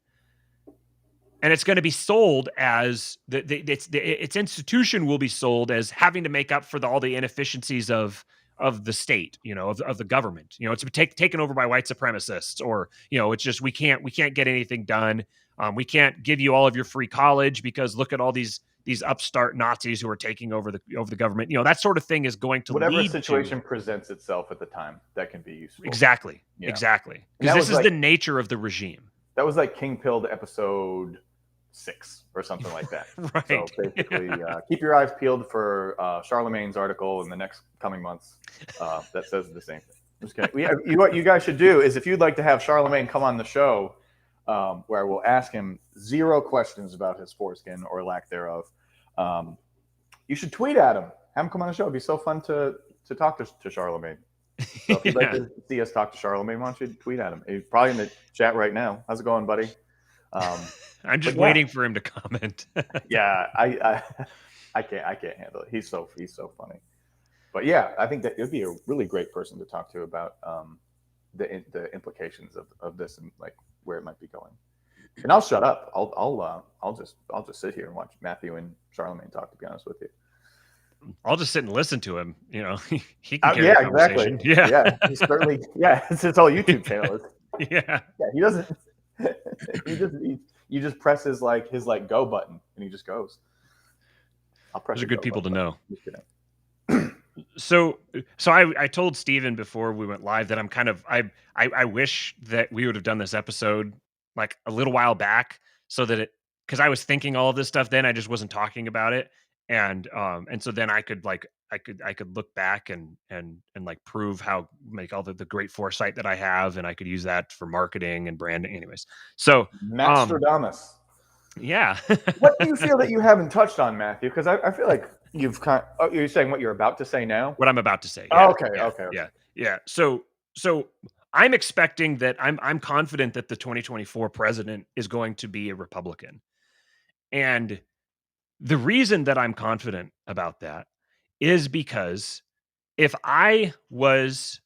And it's going to be sold as its institution will be sold as having to make up for all the inefficiencies of the state, of the government. It's taken over by white supremacists, or it's just we can't get anything done. We can't give you all of your free college because look at all these upstart Nazis who are taking over the government. That sort of thing is going to whatever lead situation presents itself at the time that can be useful. Exactly. Because this is the nature of the regime. That was like King Pilled episode 6 or something like that. Right. So basically, keep your eyes peeled for Charlemagne's article in the next coming months that says the same thing. Just kidding. What you guys should do is, if you'd like to have Charlemagne come on the show, where we'll ask him 0 questions about his foreskin or lack thereof, you should tweet at him. Have him come on the show. It'd be so fun to talk to Charlemagne. So if you'd like to see us talk to Charlemagne, why don't you tweet at him? He's probably in the chat right now. How's it going, buddy? I'm just waiting for him to comment. Yeah, I can't handle it. He's so funny. But yeah, I think that it'd be a really great person to talk to about the implications of this and like where it might be going. And I'll shut up. I'll just sit here and watch Matthew and Charlemagne talk. To be honest with you, I'll just sit and listen to him. You know, he can carry yeah, the conversation. exactly. Yeah, He's certainly it's his whole YouTube channel. yeah. Yeah, he doesn't. You just press his go button and he just goes. I'll press. Those are good people to know. Just kidding. So I told Steven before we went live that I'm kind of I wish that we would have done this episode like a little while back, so that because I was thinking all of this stuff then, I just wasn't talking about it, and so then I could look back and like prove how like all the great foresight that I have, and I could use that for marketing and branding. Anyways, so Mastradamus. Yeah. What do you feel that you haven't touched on, Matthew? Because I feel like you've you're saying what you're about to say now? What I'm about to say. Yeah. Yeah, Okay. Yeah. So I'm expecting that I'm confident that the 2024 president is going to be a Republican. And the reason that I'm confident about that is because if I was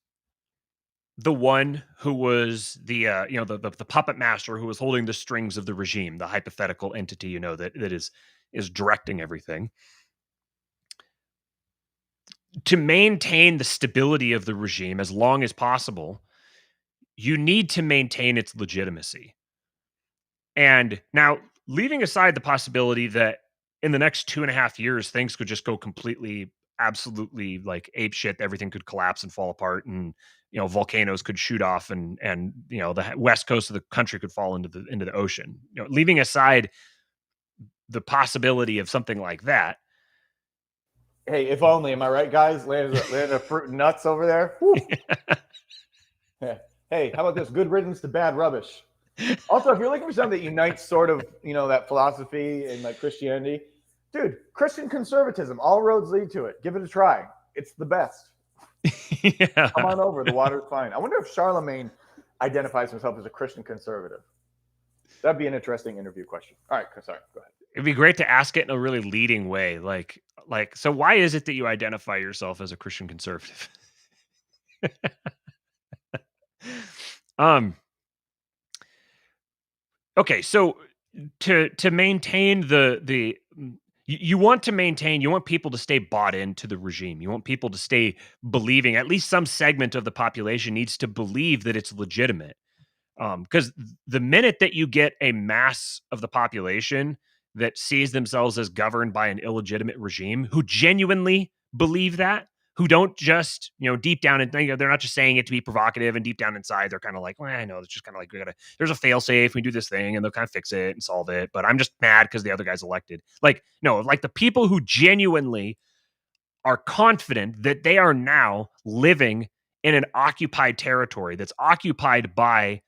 the one who was the the puppet master who was holding the strings of the regime, the hypothetical entity, that is directing everything, to maintain the stability of the regime as long as possible, you need to maintain its legitimacy. And now, leaving aside the possibility that in the next 2.5 years, things could just go completely, absolutely like ape shit, everything could collapse and fall apart, and volcanoes could shoot off, and the west coast of the country could fall into the ocean. Leaving aside the possibility of something like that. Hey, if only, am I right, guys? Landed a fruit and nuts over there. Yeah. Hey, how about this? Good riddance to bad rubbish. Also, if you're looking for something that unites sort of, that philosophy and like Christianity, dude, Christian conservatism, all roads lead to it. Give it a try. It's the best. Yeah. Come on over. The water's fine. I wonder if Charlemagne identifies himself as a Christian conservative. That'd be an interesting interview question. All right, sorry, go ahead. It'd be great to ask it in a really leading way. Like, so why is it that you identify yourself as a Christian conservative? Okay, so to maintain you want people to stay bought into the regime. You want people to stay believing, at least some segment of the population needs to believe that it's legitimate. Because the minute that you get a mass of the population that sees themselves as governed by an illegitimate regime, who genuinely believe that, who don't just, deep down, and they're not just saying it to be provocative, and deep down inside, they're kind of like, well, I know, it's just kind of like, there's a fail safe, we do this thing, and they'll kind of fix it and solve it, but I'm just mad because the other guy's elected. Like, no, like the people who genuinely are confident that they are now living in an occupied territory that's occupied by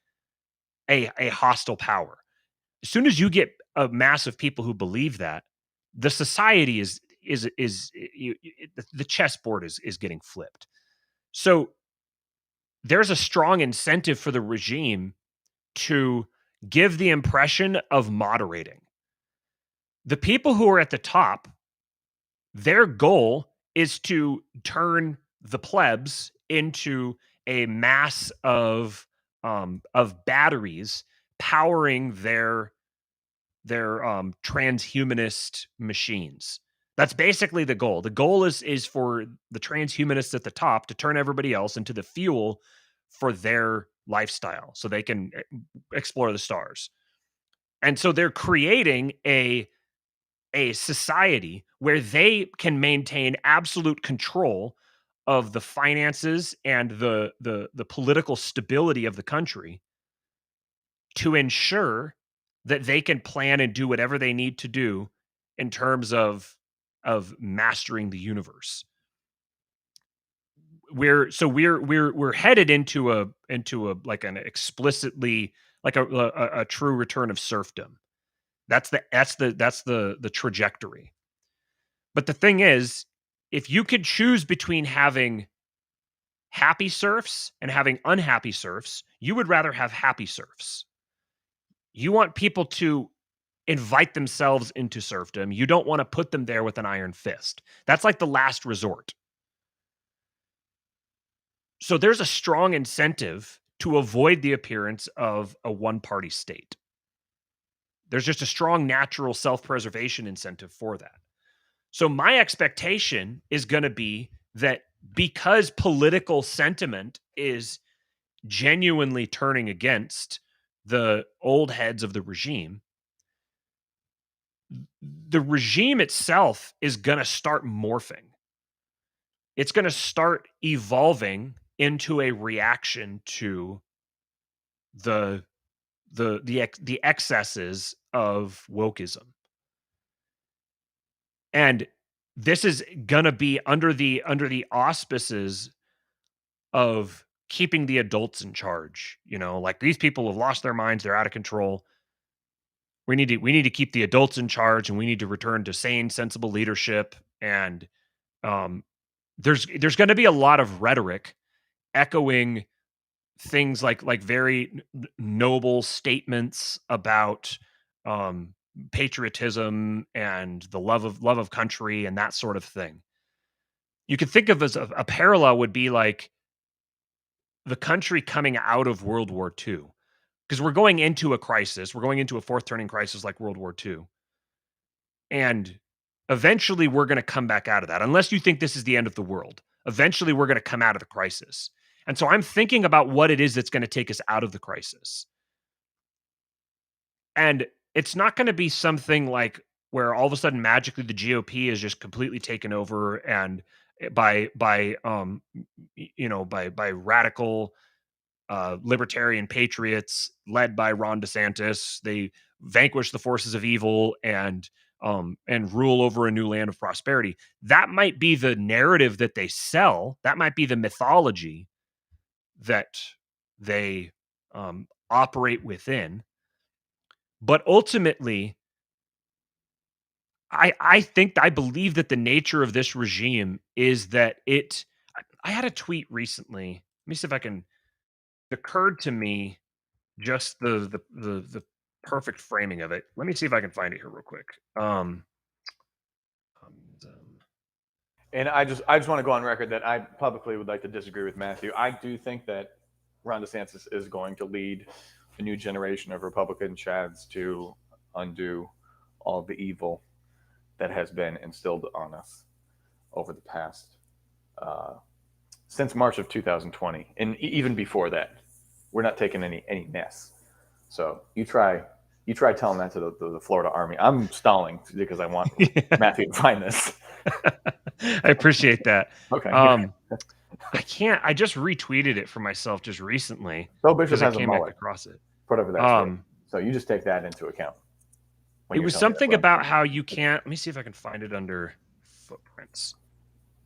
a hostile power. As soon as you get a mass of people who believe that, the society the chessboard is getting flipped. So there's a strong incentive for the regime to give the impression of moderating. The people who are at the top, their goal is to turn the plebs into a mass of batteries powering their transhumanist machines. That's basically the goal. The goal is for the transhumanists at the top to turn everybody else into the fuel for their lifestyle so they can explore the stars. And so they're creating a society where they can maintain absolute control of the finances and the political stability of the country to ensure that they can plan and do whatever they need to do in terms of mastering the universe. We're headed into a like an explicitly like a true return of serfdom. That's the trajectory. But the thing is, if you could choose between having happy serfs and having unhappy serfs, you would rather have happy serfs. You want people to invite themselves into serfdom. You don't want to put them there with an iron fist. That's like the last resort. So there's a strong incentive to avoid the appearance of a one-party state. There's just a strong natural self-preservation incentive for that. So my expectation is going to be that because political sentiment is genuinely turning against the old heads of the regime itself is going to start morphing. It's going to start evolving into a reaction to the excesses of wokeism. And this is going to be under the auspices of keeping the adults in charge. Like, these people have lost their minds, they're out of control. We need to keep the adults in charge, and we need to return to sane, sensible leadership. And there's going to be a lot of rhetoric echoing things like very noble statements about patriotism and the love of country and that sort of thing. You could think of as a parallel would be like the country coming out of World War II, because we're going into a crisis. We're going into a fourth turning crisis like World War II. And eventually we're going to come back out of that. Unless you think this is the end of the world, eventually we're going to come out of the crisis. And so I'm thinking about what it is that's going to take us out of the crisis. And it's not going to be something like where all of a sudden magically the GOP is just completely taken over and by radical libertarian patriots led by Ron DeSantis. They vanquish the forces of evil and rule over a new land of prosperity. That might be the narrative that they sell. That might be the mythology that they operate within. But ultimately, I believe that the nature of this regime is that I had a tweet recently. Let me see if I can. It occurred to me just the perfect framing of it. Let me see if I can find it here real quick. And I just want to go on record that I publicly would like to disagree with Matthew. I do think that Ron DeSantis is going to lead a new generation of Republican chads to undo all the evil that has been instilled on us over the past since March of 2020, and even before that. We're not taking any mess. So you try telling that to the Florida Army. I'm stalling because I want Matthew to find this. I appreciate that. Okay. I can't. I just retweeted it for myself just recently. Bill Bishop has I came back across it. Whatever that's so you just take that into account. It was something about how you can't. Let me see if I can find it under footprints.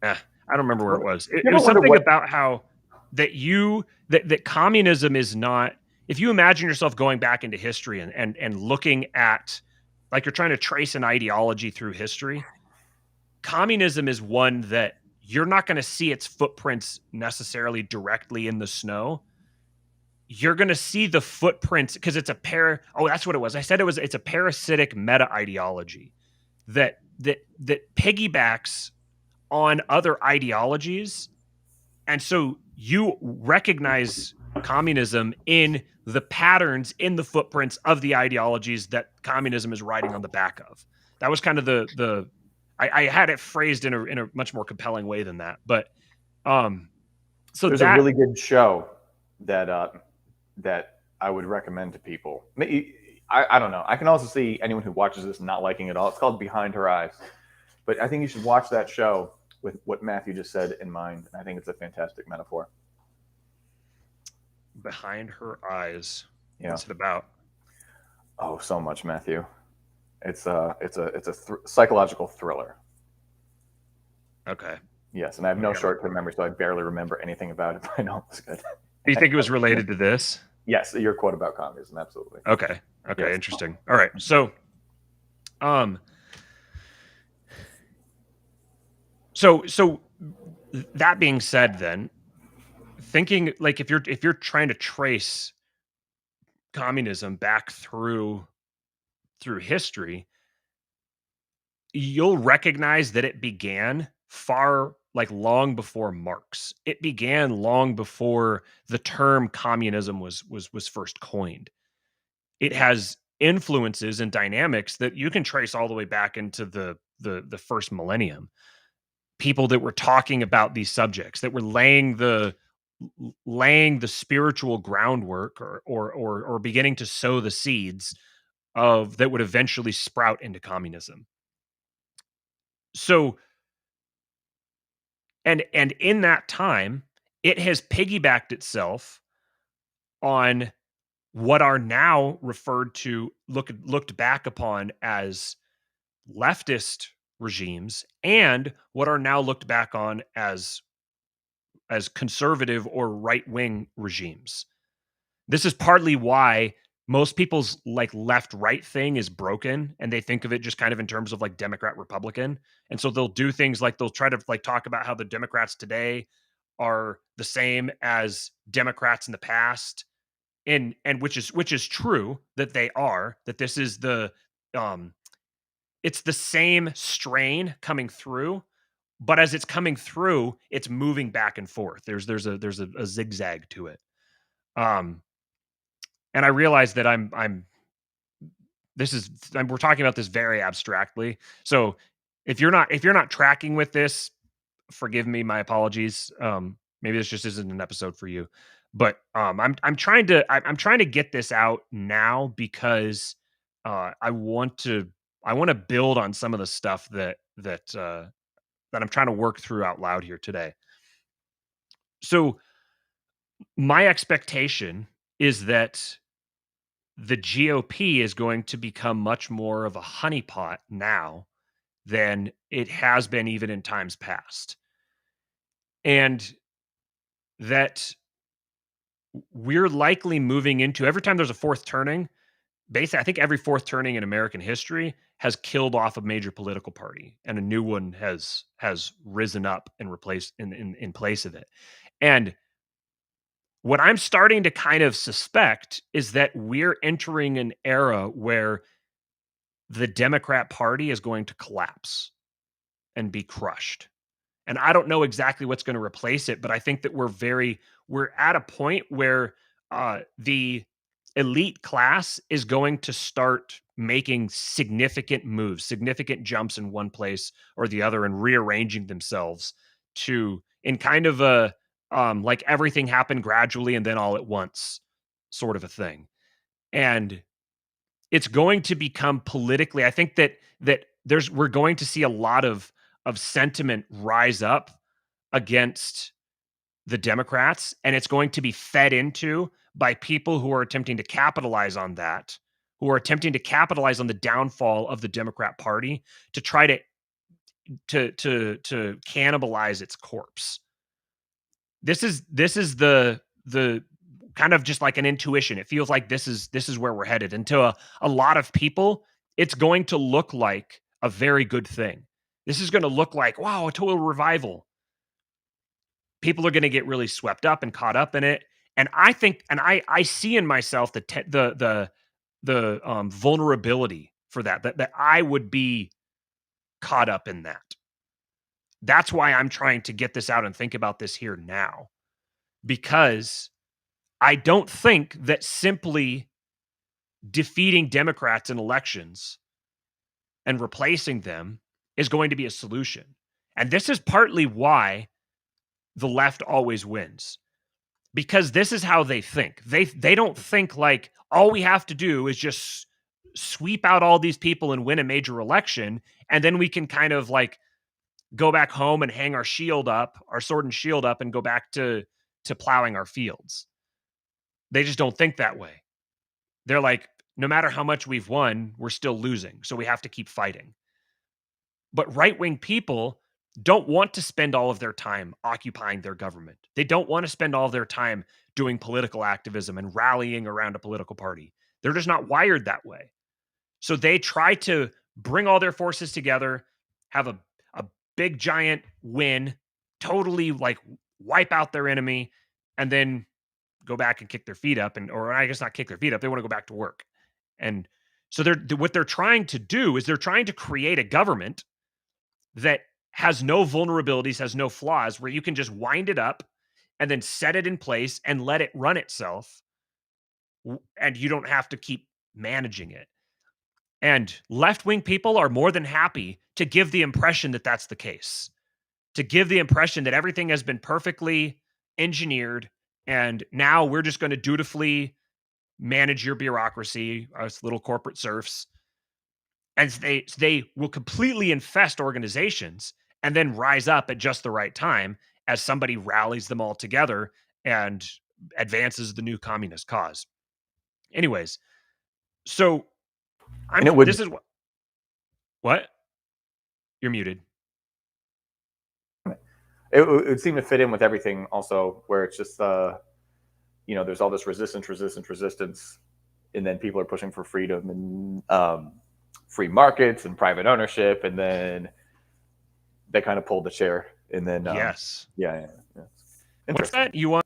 I don't remember where it was. It was something about how that communism is not. If you imagine yourself going back into history and looking at, like, you're trying to trace an ideology through history, communism is one that you're not going to see its footprints necessarily directly in the snow. You're going to see the footprints because it's that's what it was. I said it's a parasitic meta ideology that piggybacks on other ideologies. And so you recognize communism in the patterns, in the footprints of the ideologies that communism is riding on the back of. That was kind of I had it phrased in a much more compelling way than that. But so there's a really good show that I would recommend to people. I don't know. I can also see anyone who watches this not liking it all. It's called Behind Her Eyes. But I think you should watch that show with what Matthew just said in mind. I think it's a fantastic metaphor. Behind Her Eyes. Yeah. What's it about? Oh, so much, Matthew. It's a psychological thriller. Okay. Yes, and I have no short-term memory, so I barely remember anything about it, but I know it was good. Do you think it was related to this? Yes, your quote about communism, absolutely. Okay. Yes. Interesting. All right. So, so that being said, then, thinking like if you're trying to trace communism back through history, you'll recognize that it began long before Marx. It began long before the term communism was first coined. It has influences and dynamics that you can trace all the way back into the first millennium. People that were talking about these subjects, that were laying the spiritual groundwork, or beginning to sow the seeds of that would eventually sprout into communism. So, and in that time, it has piggybacked itself on what are now referred to, looked back upon as leftist regimes, and what are now looked back on as conservative or right-wing regimes. This is partly why most people's like left right thing is broken, and they think of it just kind of in terms of like Democrat Republican. And so they'll do things like they'll try to like talk about how the Democrats today are the same as Democrats in the past, and which is true that they are, that this is the um it's the same strain coming through, but as it's coming through, it's moving back and forth. There's a zigzag to it. Um and I realize that we're talking about this very abstractly. So if you're not tracking with this, forgive me, my apologies. Maybe this just isn't an episode for you. But I'm trying to get this out now because I want to build on some of the stuff that I'm trying to work through out loud here today. So my expectation is that the GOP is going to become much more of a honeypot now than it has been even in times past. And that we're likely moving into, every time there's a fourth turning, basically, I think every fourth turning in American history has killed off a major political party, and a new one has risen up and replaced in place of it. And what I'm starting to kind of suspect is that we're entering an era where the Democrat Party is going to collapse and be crushed. And I don't know exactly what's going to replace it, but I think that we're at a point where the elite class is going to start making significant moves, significant jumps in one place or the other, and rearranging themselves in kind of a like everything happened gradually and then all at once sort of a thing. And it's going to become politically, I think that we're going to see a lot of sentiment rise up against the Democrats, and it's going to be fed into by people who are attempting to capitalize on that, who are attempting to capitalize on the downfall of the Democrat Party to try to cannibalize its corpse. This is the kind of just like an intuition. It feels like this is where we're headed. And to a lot of people, it's going to look like a very good thing. This is going to look like, wow, a total revival. People are going to get really swept up and caught up in it. And I think, and I see in myself the vulnerability for that I would be caught up in that. That's why I'm trying to get this out and think about this here now, because I don't think that simply defeating Democrats in elections and replacing them is going to be a solution. And this is partly why the left always wins, because this is how they think. They don't think like all we have to do is just sweep out all these people and win a major election, and then we can kind of like go back home and hang our sword and shield up, and go back to plowing our fields. They just don't think that way. They're like, no matter how much we've won, we're still losing, so we have to keep fighting. But right-wing people don't want to spend all of their time occupying their government. They don't want to spend all of their time doing political activism and rallying around a political party. They're just not wired that way. So they try to bring all their forces together, have a big giant win, totally like wipe out their enemy, and then go back and kick their feet up, or I guess not kick their feet up. They want to go back to work. And so what they're trying to do is they're trying to create a government that has no vulnerabilities, has no flaws, where you can just wind it up and then set it in place and let it run itself, and you don't have to keep managing it. And left-wing people are more than happy to give the impression that that's the case, to give the impression that everything has been perfectly engineered, and now we're just going to dutifully manage your bureaucracy, us little corporate serfs. And they will completely infest organizations and then rise up at just the right time as somebody rallies them all together and advances the new communist cause. Anyways, so And it would this is what? You're muted. it would seem to fit in with everything also, where it's just there's all this resistance, and then people are pushing for freedom and free markets and private ownership, and then they kind of pulled the chair, and then Yes. yeah. What's that? You want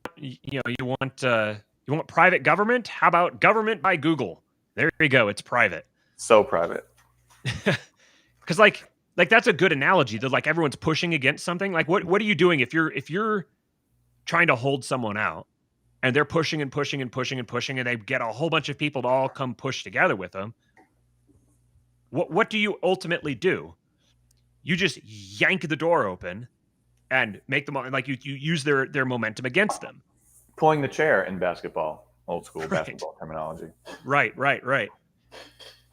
private government? How about government by Google? There you go. It's private. So private. Because like that's a good analogy. That like everyone's pushing against something. Like what are you doing if you're trying to hold someone out and they're pushing and pushing and pushing and pushing, and they get a whole bunch of people to all come push together with them? What do you ultimately do? You just yank the door open and make them like you use their momentum against them. Pulling the chair in basketball, old school Right. basketball terminology. Right.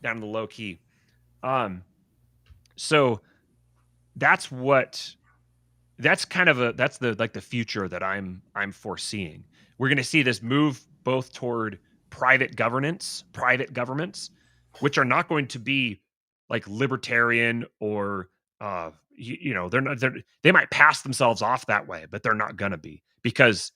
Down to the low key. So that's the future that I'm foreseeing. We're going to see this move both toward private governments, which are not going to be like libertarian or they might pass themselves off that way, but they're not going to be, because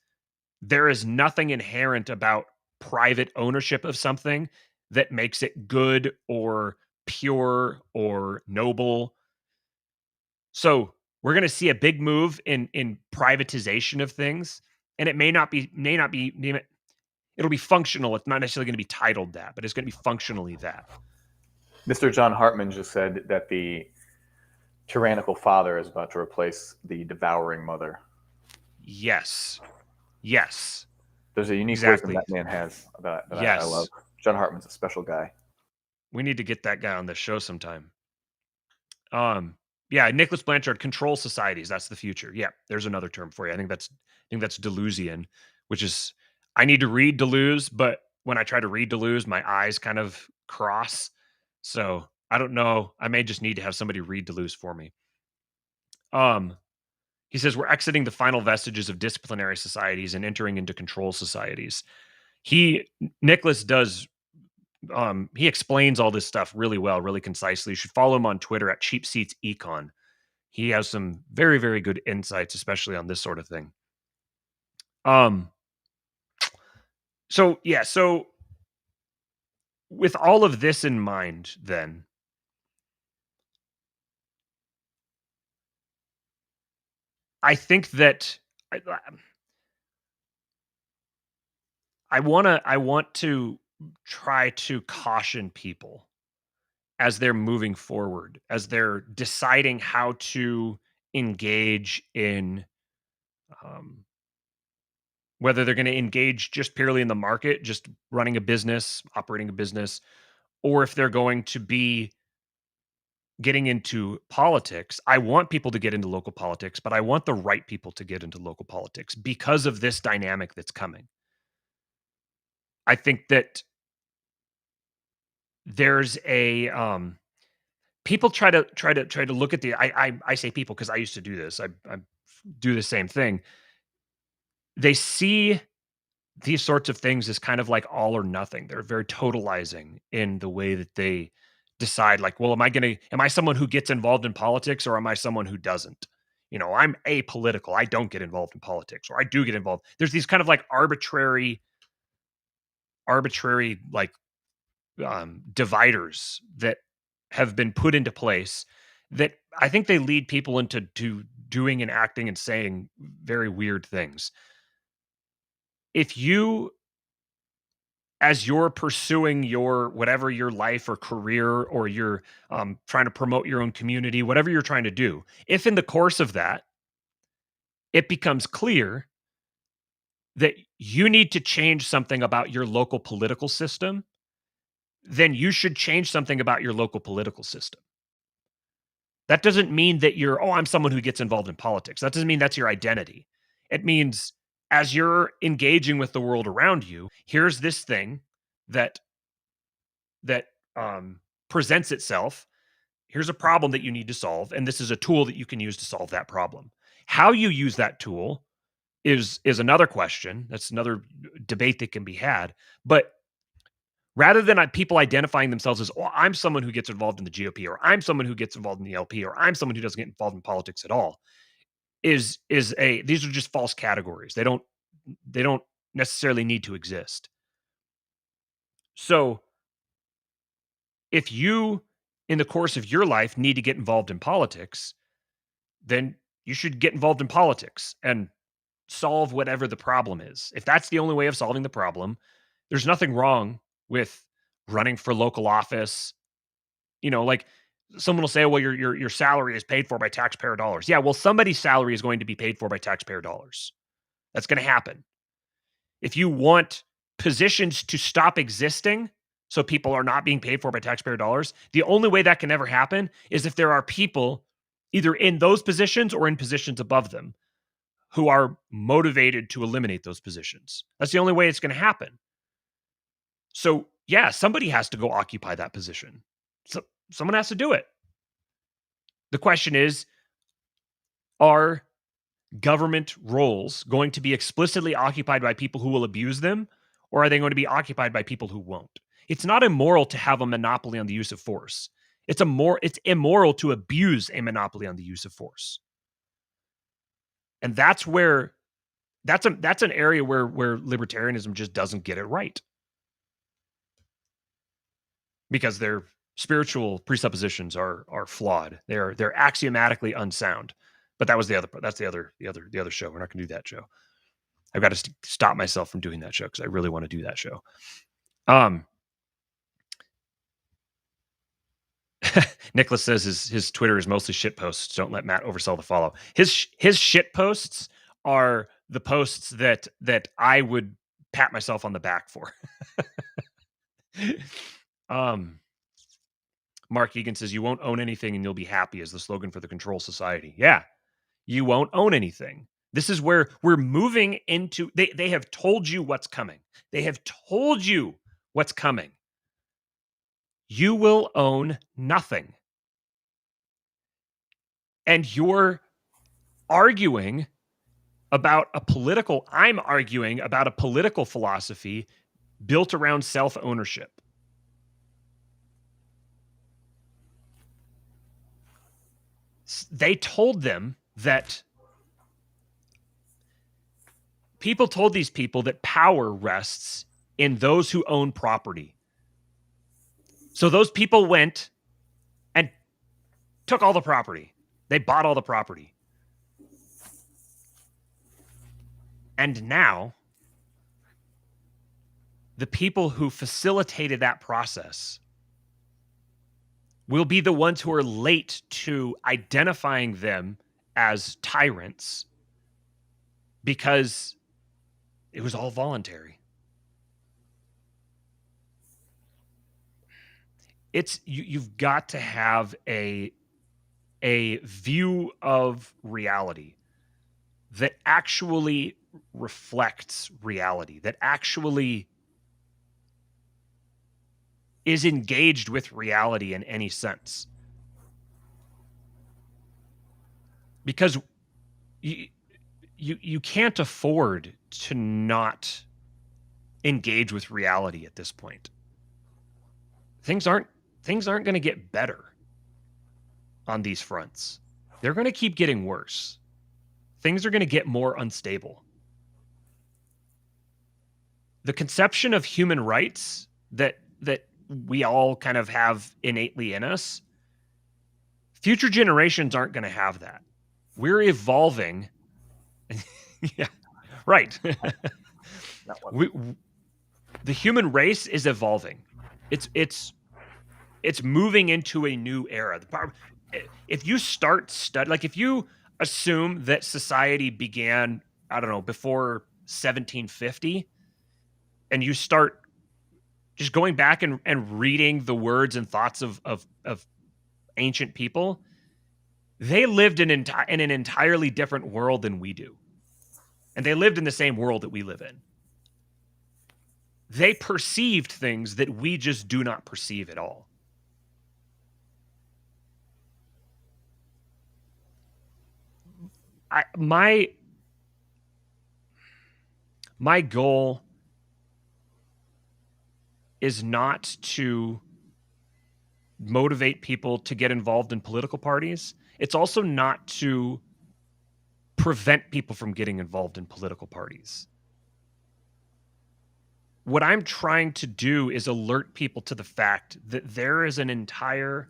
there is nothing inherent about private ownership of something that makes it good or pure or noble. So we're going to see a big move in privatization of things, and it may not be it'll be functional. It's not necessarily going to be titled that, but it's going to be functionally that. Mr. John Hartman just said that the tyrannical father is about to replace the devouring mother. Yes. There's a unique Exactly. wisdom that man has that Yes. I love. John Hartman's a special guy. We need to get that guy on the show sometime. Yeah, Nicholas Blanchard, control societies. That's the future. Yeah, there's another term for you. I think that's Deleuzian, which is, I need to read Deleuze, but when I try to read Deleuze, my eyes kind of cross. So I don't know. I may just need to have somebody read Deleuze for me. He says we're exiting the final vestiges of disciplinary societies and entering into control societies. Nicholas does he explains all this stuff really well, really concisely. You should follow him on Twitter at Cheap Seats Econ. He has some very, very good insights, especially on this sort of thing. So with all of this in mind, then I think that I want to try to caution people as they're moving forward, as they're deciding how to engage in whether they're going to engage just purely in the market, just running a business, operating a business, or if they're going to be getting into politics. I want people to get into local politics, but I want the right people to get into local politics because of this dynamic that's coming. I think that there's a people try to look at the I say people because I used to do this. I do the same thing. They see these sorts of things as kind of like all or nothing. They're very totalizing in the way that they decide, like, well, am I someone who gets involved in politics, or am I someone who doesn't? I'm apolitical. I don't get involved in politics, or I do get involved. There's these kind of like arbitrary like dividers that have been put into place that I think they lead people into doing and acting and saying very weird things. If you as you're pursuing your whatever your life or career, or you're trying to promote your own community, whatever you're trying to do, if in the course of that it becomes clear that you need to change something about your local political system, then you should change something about your local political system. That doesn't mean that you're, oh, I'm someone who gets involved in politics. That doesn't mean that's your identity. It means as you're engaging with the world around you, here's this thing that presents itself. Here's a problem that you need to solve, and this is a tool that you can use to solve that problem. How you use that tool is another question. That's another debate that can be had. But rather than people identifying themselves as, oh, I'm someone who gets involved in the GOP, or I'm someone who gets involved in the LP, or I'm someone who doesn't get involved in politics at all, these are just false categories. They don't necessarily need to exist. So if you, in the course of your life, need to get involved in politics, then you should get involved in politics and solve whatever the problem is. If that's the only way of solving the problem, there's nothing wrong with running for local office. Like someone will say, well, your salary is paid for by taxpayer dollars. Yeah, well, somebody's salary is going to be paid for by taxpayer dollars. That's going to happen. If you want positions to stop existing so people are not being paid for by taxpayer dollars, the only way that can ever happen is if there are people either in those positions or in positions above them who are motivated to eliminate those positions. That's the only way it's going to happen. So, yeah, somebody has to go occupy that position. So someone has to do it. The question is, are government roles going to be explicitly occupied by people who will abuse them, or are they going to be occupied by people who won't? It's not immoral to have a monopoly on the use of force. It's immoral to abuse a monopoly on the use of force. And that's an area where libertarianism just doesn't get it right. Because their spiritual presuppositions are flawed. They're axiomatically unsound. But that's the other show. We're not going to do that show. I've got to stop myself from doing that show because I really want to do that show. Nicholas says his Twitter is mostly shit posts. Don't let Matt oversell the follow. His shit posts are the posts that I would pat myself on the back for. Mark Egan says, you won't own anything and you'll be happy is the slogan for the control society. Yeah, you won't own anything. This is where we're moving into. They have told you what's coming. They have told you what's coming. You will own nothing. And you're arguing about I'm arguing about a political philosophy built around self-ownership. They told them that people told these people that power rests in those who own property. So those people went and took all the property. They bought all the property. And now, the people who facilitated that process will be the ones who are late to identifying them as tyrants because it was all voluntary. You've got to have a view of reality that actually reflects reality, that actually is engaged with reality in any sense. Because you can't afford to not engage with reality at this point. Things aren't going to get better on these fronts. They're going to keep getting worse. Things are going to get more unstable. The conception of human rights that we all kind of have innately in us, future generations aren't going to have that. We're evolving. Yeah, right. the human race is evolving. It's moving into a new era. If you start like if you assume that society began, I don't know, before 1750, and you start just going back and reading the words and thoughts of ancient people, they lived in an entirely different world than we do. And they lived in the same world that we live in. They perceived things that we just do not perceive at all. My goal is not to motivate people to get involved in political parties. It's also not to prevent people from getting involved in political parties. What I'm trying to do is alert people to the fact that there is an entire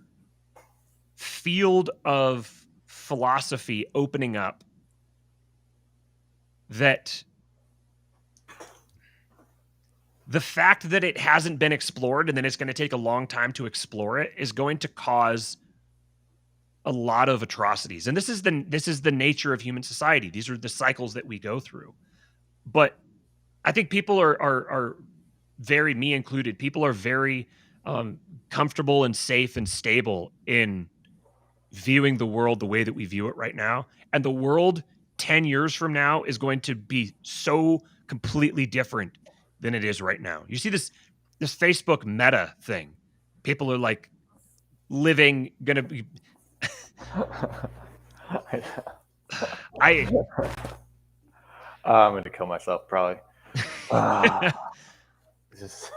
field of philosophy opening up that the fact that it hasn't been explored and then it's going to take a long time to explore it is going to cause a lot of atrocities. And this is the nature of human society. These are the cycles that we go through. But I think people are very, me included, people are very comfortable and safe and stable in viewing the world the way that we view it right now. And the world 10 years from now is going to be so completely different than it is right now. You see this Facebook meta thing. People are like living, gonna be I'm gonna kill myself probably. Just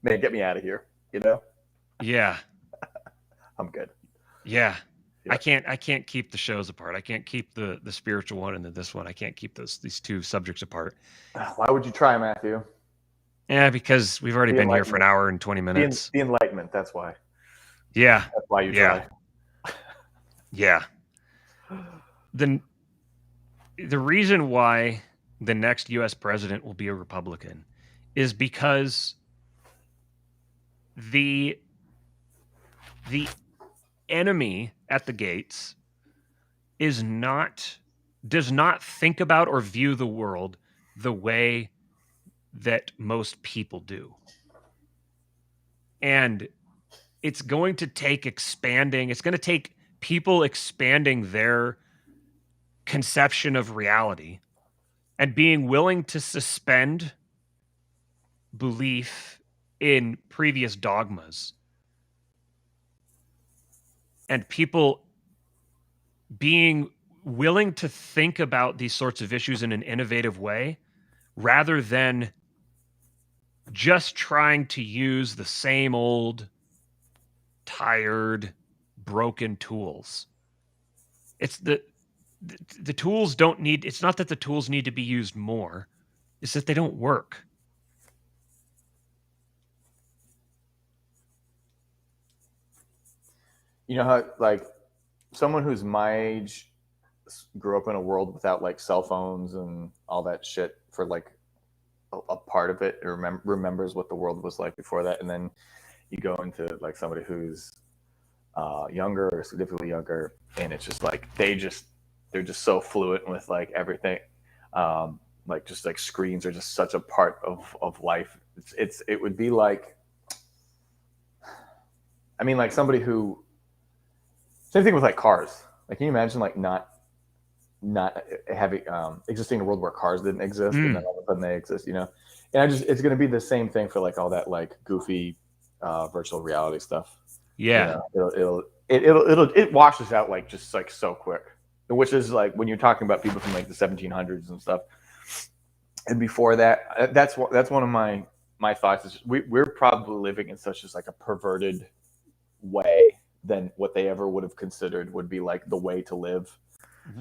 man, get me out of here, you know? Yeah. I'm good. Yeah. I can't keep the shows apart. I can't keep the spiritual one and this one. I can't keep these two subjects apart. Why would you try, Matthew? Yeah, because we've already been here for an hour and 20 minutes. The enlightenment, that's why. Yeah. That's why you try. Yeah. The reason why the next US president will be a Republican is because the enemy at the gates does not think about or view the world the way that most people do. And it's going to take people expanding their conception of reality and being willing to suspend belief in previous dogmas. And people being willing to think about these sorts of issues in an innovative way rather than just trying to use the same old, tired, broken tools. It's the tools don't need, it's not that the tools need to be used more, it's that they don't work. You know how, like, someone who's my age grew up in a world without like cell phones and all that shit for like a part of it, remembers what the world was like before that, and then you go into like somebody who's younger or significantly younger, and it's just like they're just so fluent with like everything, like just like screens are just such a part of life. It would be like, I mean, like somebody who, same thing with like cars. Like, can you imagine like not having existing in a world where cars didn't exist, and then all of a sudden they exist, you know? And it's going to be the same thing for like all that like goofy virtual reality stuff. Yeah, you know, it washes out like just like so quick. Which is like when you're talking about people from like the 1700s and stuff, and before that, that's one of my thoughts is we're probably living in such as like a perverted way than what they ever would have considered would be like the way to live.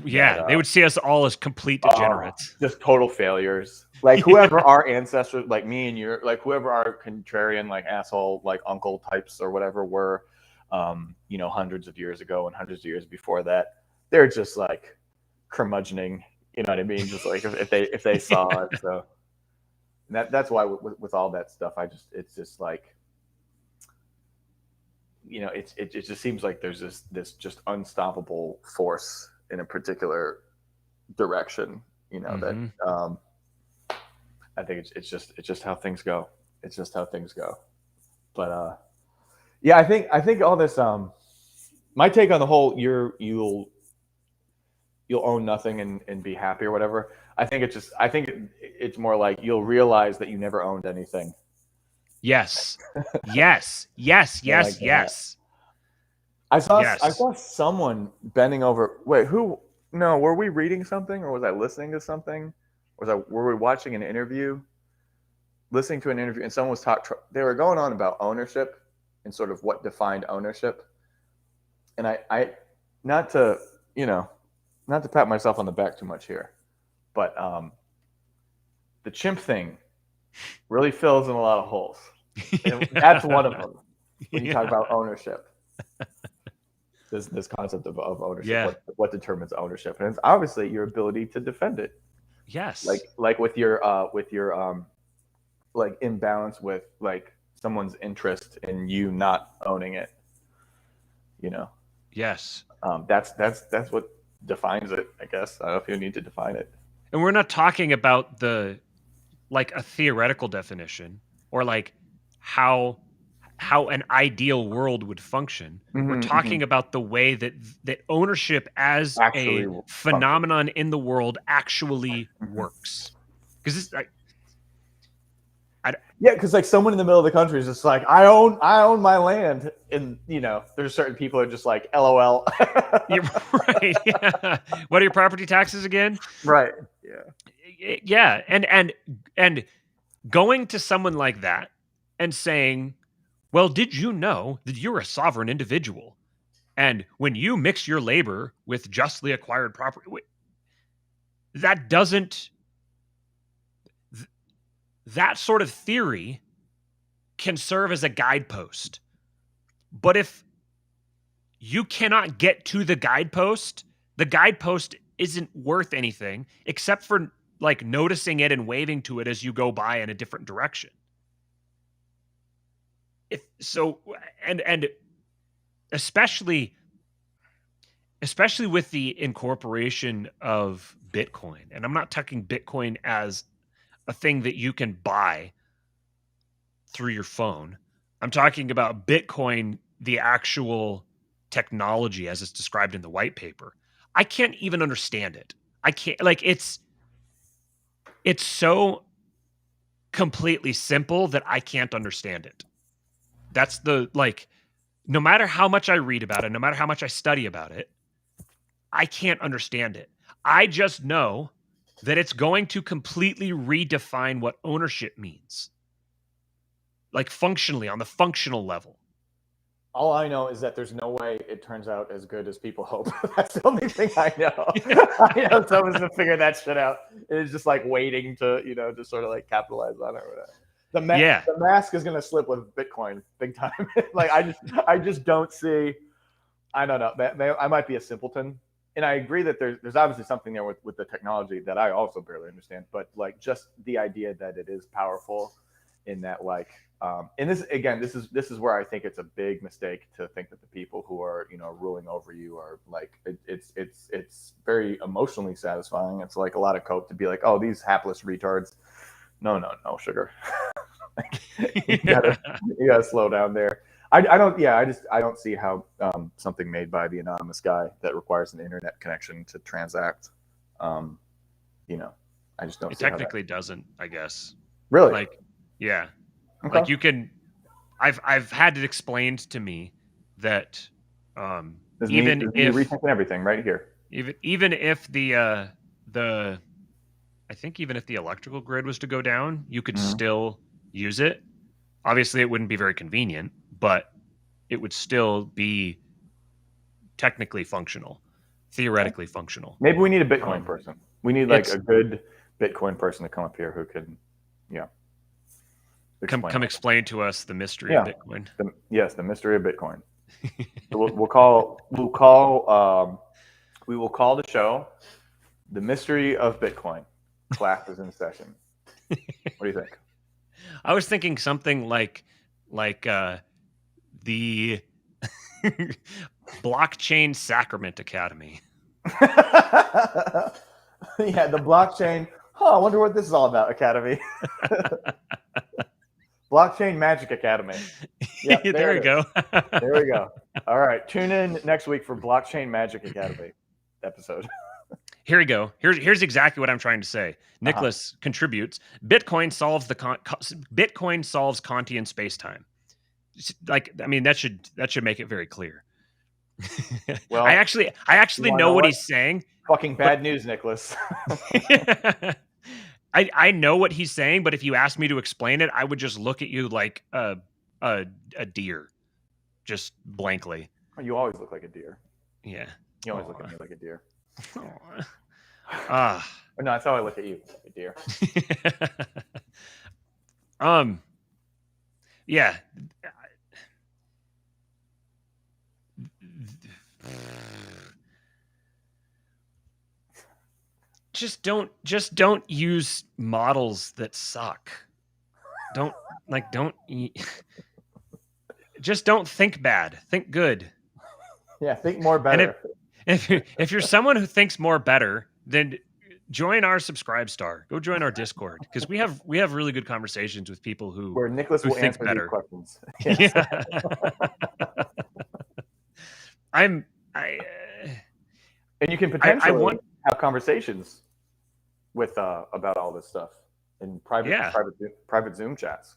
Yeah, they would see us all as complete degenerates. Just total failures. Like whoever our ancestors, like me and you, like whoever our contrarian, like asshole, like uncle types or whatever were, you know, hundreds of years ago and hundreds of years before that, they're just like curmudgeoning, you know what I mean? Just like if they saw it. So That's why with all that stuff, it's just like, it just seems like there's this just unstoppable force in a particular direction, that I think it's just how things go. It's just how things go. But yeah, I think all this my take on the whole you'll own nothing and be happy or whatever. I think it's more like you'll realize that you never owned anything. Yes. Yes. Yes. Yes. Yes. I saw someone bending over. Wait, who? No, were we reading something, or was I listening to something? Were we watching an interview? Listening to an interview, and someone was they were going on about ownership and sort of what defined ownership. And I not to pat myself on the back too much here, but the chimp thing really fills in a lot of holes. And that's one of them. When you talk about ownership, this concept of ownership, Yeah. what determines ownership, and it's obviously your ability to defend it. Yes. Like with your like imbalance with like someone's interest in you not owning it. Yes. That's what defines it, I guess. I don't know if you need to define it. And we're not talking about a theoretical definition or like how an ideal world would function. We're talking about the way that ownership as Actually a phenomenon in the world actually works. Because yeah, because like someone in the middle of the country is just like, I own my land, and there's certain people who are just like, LOL. You're right. Yeah. What are your property taxes again? Right. Yeah. Yeah. And going to someone like that and saying, well, did you know that you're a sovereign individual? And when you mix your labor with justly acquired property, that sort of theory can serve as a guidepost. But if you cannot get to the guidepost isn't worth anything except for like noticing it and waving to it as you go by in a different direction. And especially with the incorporation of Bitcoin, and I'm not talking Bitcoin as a thing that you can buy through your phone. I'm talking about Bitcoin, the actual technology as it's described in the white paper. I can't even understand it. I can't, like, it's so completely simple that I can't understand it. That's no matter how much I read about it, no matter how much I study about it, I can't understand it. I just know that it's going to completely redefine what ownership means. Like functionally, on the functional level. All I know is that there's no way it turns out as good as people hope. That's the only thing I know. I know someone's to figure that shit out. It's just like waiting to, just sort of like capitalize on it or whatever. The mask is going to slip with Bitcoin big time. Like I just don't see. I don't know. I might be a simpleton, and I agree that there's obviously something there with the technology that I also barely understand. But like just the idea that it is powerful, in that like, and this is where I think it's a big mistake to think that the people who are ruling over you are like it's very emotionally satisfying. It's like a lot of coke to be like, oh, these hapless retards. No, sugar. you gotta slow down there. I don't see how something made by the anonymous guy that requires an internet connection to transact. I just don't. It technically doesn't, I guess. Really? Like, yeah. Okay. Like you can. I've had it explained to me that even if rethinking everything right here. Even if I think even if the electrical grid was to go down, you could still use it. Obviously, it wouldn't be very convenient, but it would still be technically functional, theoretically functional. Maybe we need a Bitcoin person. We need like a good Bitcoin person to come up here who can, explain to us the mystery of Bitcoin. The mystery of Bitcoin. So we will call the show "The Mystery of Bitcoin." Class is in session. What do you think? I was thinking something like the Blockchain Sacrament Academy. Yeah, the blockchain. I wonder what this is all about, Academy. Blockchain Magic Academy. Yep, there we go. There we go. All right. Tune in next week for Blockchain Magic Academy episode. Here we go. Here's exactly what I'm trying to say. Nicholas contributes. Bitcoin solves Bitcoin solves Kantian space-time. Like, I mean, that should make it very clear. Well, I actually know what he's saying. Fucking bad news, Nicholas. I know what he's saying, but if you asked me to explain it, I would just look at you like a deer, just blankly. You always look like a deer. Yeah. You always look at me like a deer. No, that's how I look at you, like a deer. Yeah. Just don't use models that suck. Just don't think bad. Think good. Yeah, think more better. And if you're someone who thinks more better, then join our Subscribe Star. Go join our Discord, because we have really good conversations with people where Nicholas will answer better. these questions. Yes. Yeah. And you can potentially have conversations with about all this stuff in private Zoom chats.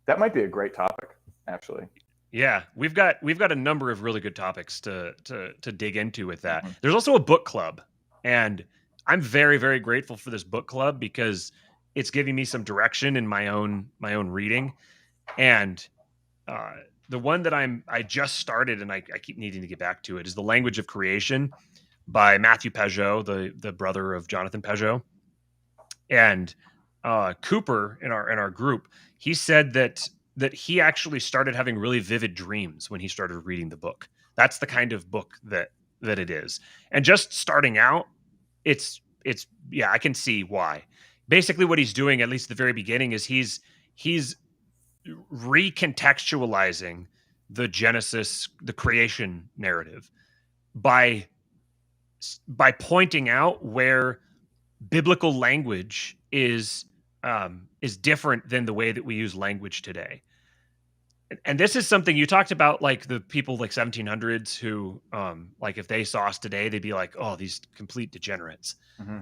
That might be a great topic, actually. Yeah, we've got a number of really good topics to dig into with that. Mm-hmm. There's also a book club, and I'm very, very grateful for this book club because it's giving me some direction in my own reading. And the one that I just started, and I keep needing to get back to it, is The Language of Creation by Matthew Peugeot, the brother of Jonathan Peugeot. And Cooper in our group, he said that he actually started having really vivid dreams when he started reading the book. That's the kind of book that it is. And just starting out, it's I can see why. Basically what he's doing, at least at the very beginning, is he's recontextualizing the Genesis, the creation narrative by pointing out where biblical language is different than the way that we use language today. And this is something you talked about, like the people like 1700s who, like if they saw us today, they'd be like, oh, these complete degenerates. Mm-hmm.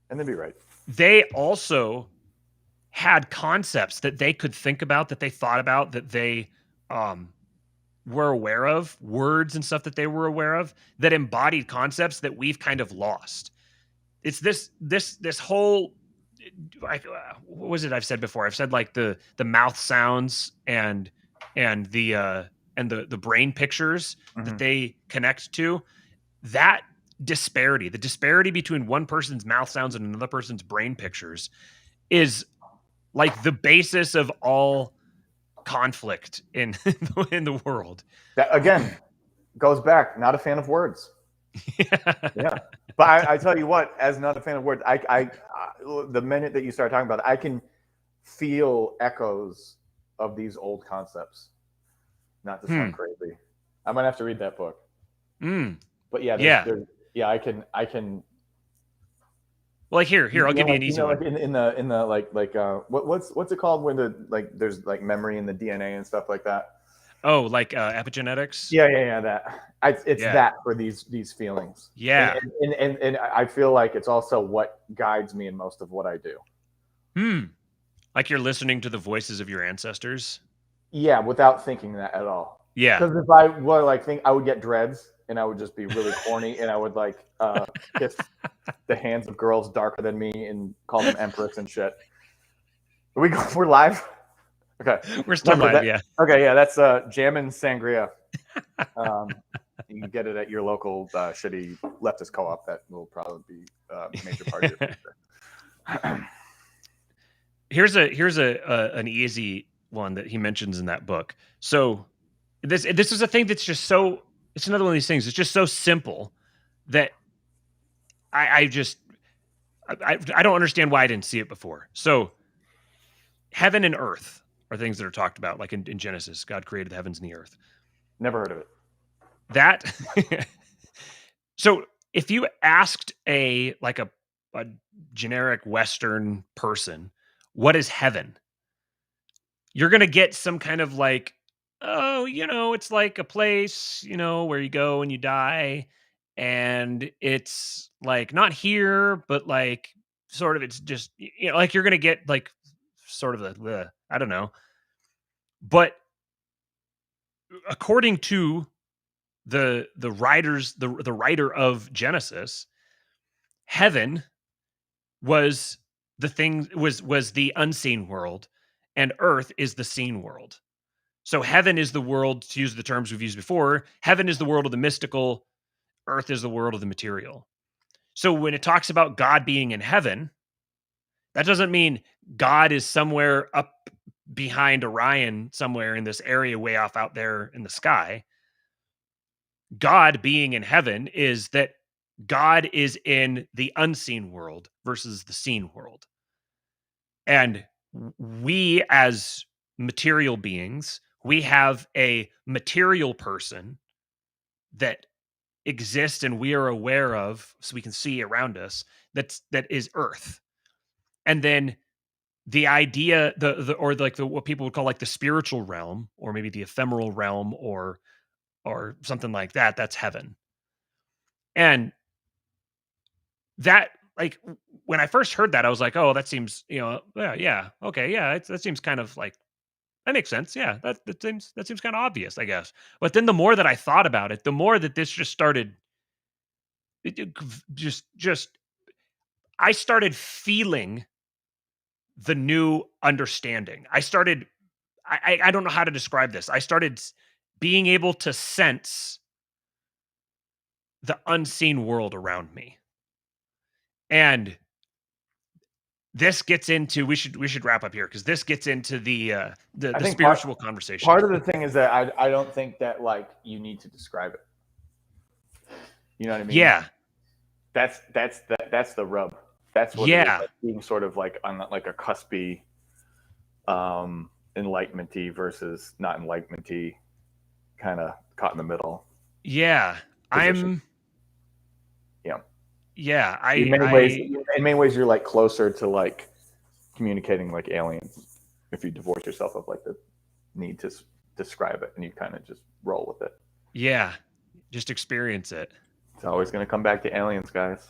And they'd be right. They also had concepts that they could think about, that they thought about, that they were aware of, words and stuff that they were aware of, that embodied concepts that we've kind of lost. It's this whole, what was it I've said before? I've said like the mouth sounds and the brain pictures that they connect to. That disparity, the disparity between one person's mouth sounds and another person's brain pictures, is like the basis of all conflict in the world. That again goes back. Not a fan of words. Yeah. But I tell you what, as not a fan of words, I the minute that you start talking about it, I can feel echoes of these old concepts. Not to sound crazy, I might have to read that book. But yeah, I can. Well, like here, I'll give you an easy one. Like in the what's it called when there's like memory in the DNA and stuff like that. Oh, like epigenetics. Yeah. That for these feelings. Yeah, and I feel like it's also what guides me in most of what I do. Like you're listening to the voices of your ancestors. Yeah, without thinking that at all. Yeah, because if I were like think, I would get dreads and I would just be really corny and I would like kiss the hands of girls darker than me and call them empress and shit. We're live. Okay, we're still live. Yeah. Okay, yeah, that's Jammin' Sangria. You can get it at your local shitty leftist co-op. That will probably be a major part of your future. Here's an easy one that he mentions in that book. So this is a thing that's just so. It's another one of these things. It's just so simple that I I don't understand why I didn't see it before. So heaven and earth are things that are talked about, like in Genesis, God created the heavens and the earth. Never heard of it. That so if you asked a generic Western person, what is heaven? You're gonna get some kind of like, oh, it's like a place, where you go and you die, and it's like not here, but like sort of it's just like you're gonna get like sort of the I don't know. But according to the writers, the writer of Genesis, heaven was was the unseen world, and earth is the seen world. So heaven is the world, to use the terms we've used before, heaven is the world of the mystical, earth is the world of the material. So when it talks about God being in heaven, that doesn't mean God is somewhere up behind Orion, somewhere in this area way off out there in the sky. God being in heaven is that God is in the unseen world versus the seen world. And we, as material beings, we have a material person that exists and we are aware of, so we can see around us, that is earth. And then the idea, or like what people would call like the spiritual realm, or maybe the ephemeral realm, or something like that, that's heaven. And that, like, when I first heard that, I was like, oh, that seems, yeah, okay, yeah, that seems kind of like, that makes sense. Yeah, that seems kind of obvious, I guess. But then the more that I thought about it, the more that this just started, just I started feeling the new understanding. I don't know how to describe this. I started being able to sense the unseen world around me. And this gets into, we should wrap up here, because this gets into the spiritual conversation. Part of the thing is that I don't think that like you need to describe it. You know what I mean? Yeah. That's the rub. That's what it is, like being sort of like on like a cuspy enlightenment-y versus not enlightenment-y, kind of caught in the middle. Yeah. Position. Yeah. In many ways, you're like closer to like communicating like aliens if you divorce yourself of like the need to describe it and you kind of just roll with it. Yeah. Just experience it. It's always going to come back to aliens, guys.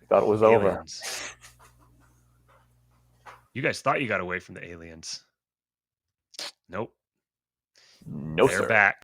You thought it was aliens. over. You guys thought you got away from the aliens. Nope. No, They're sir. back.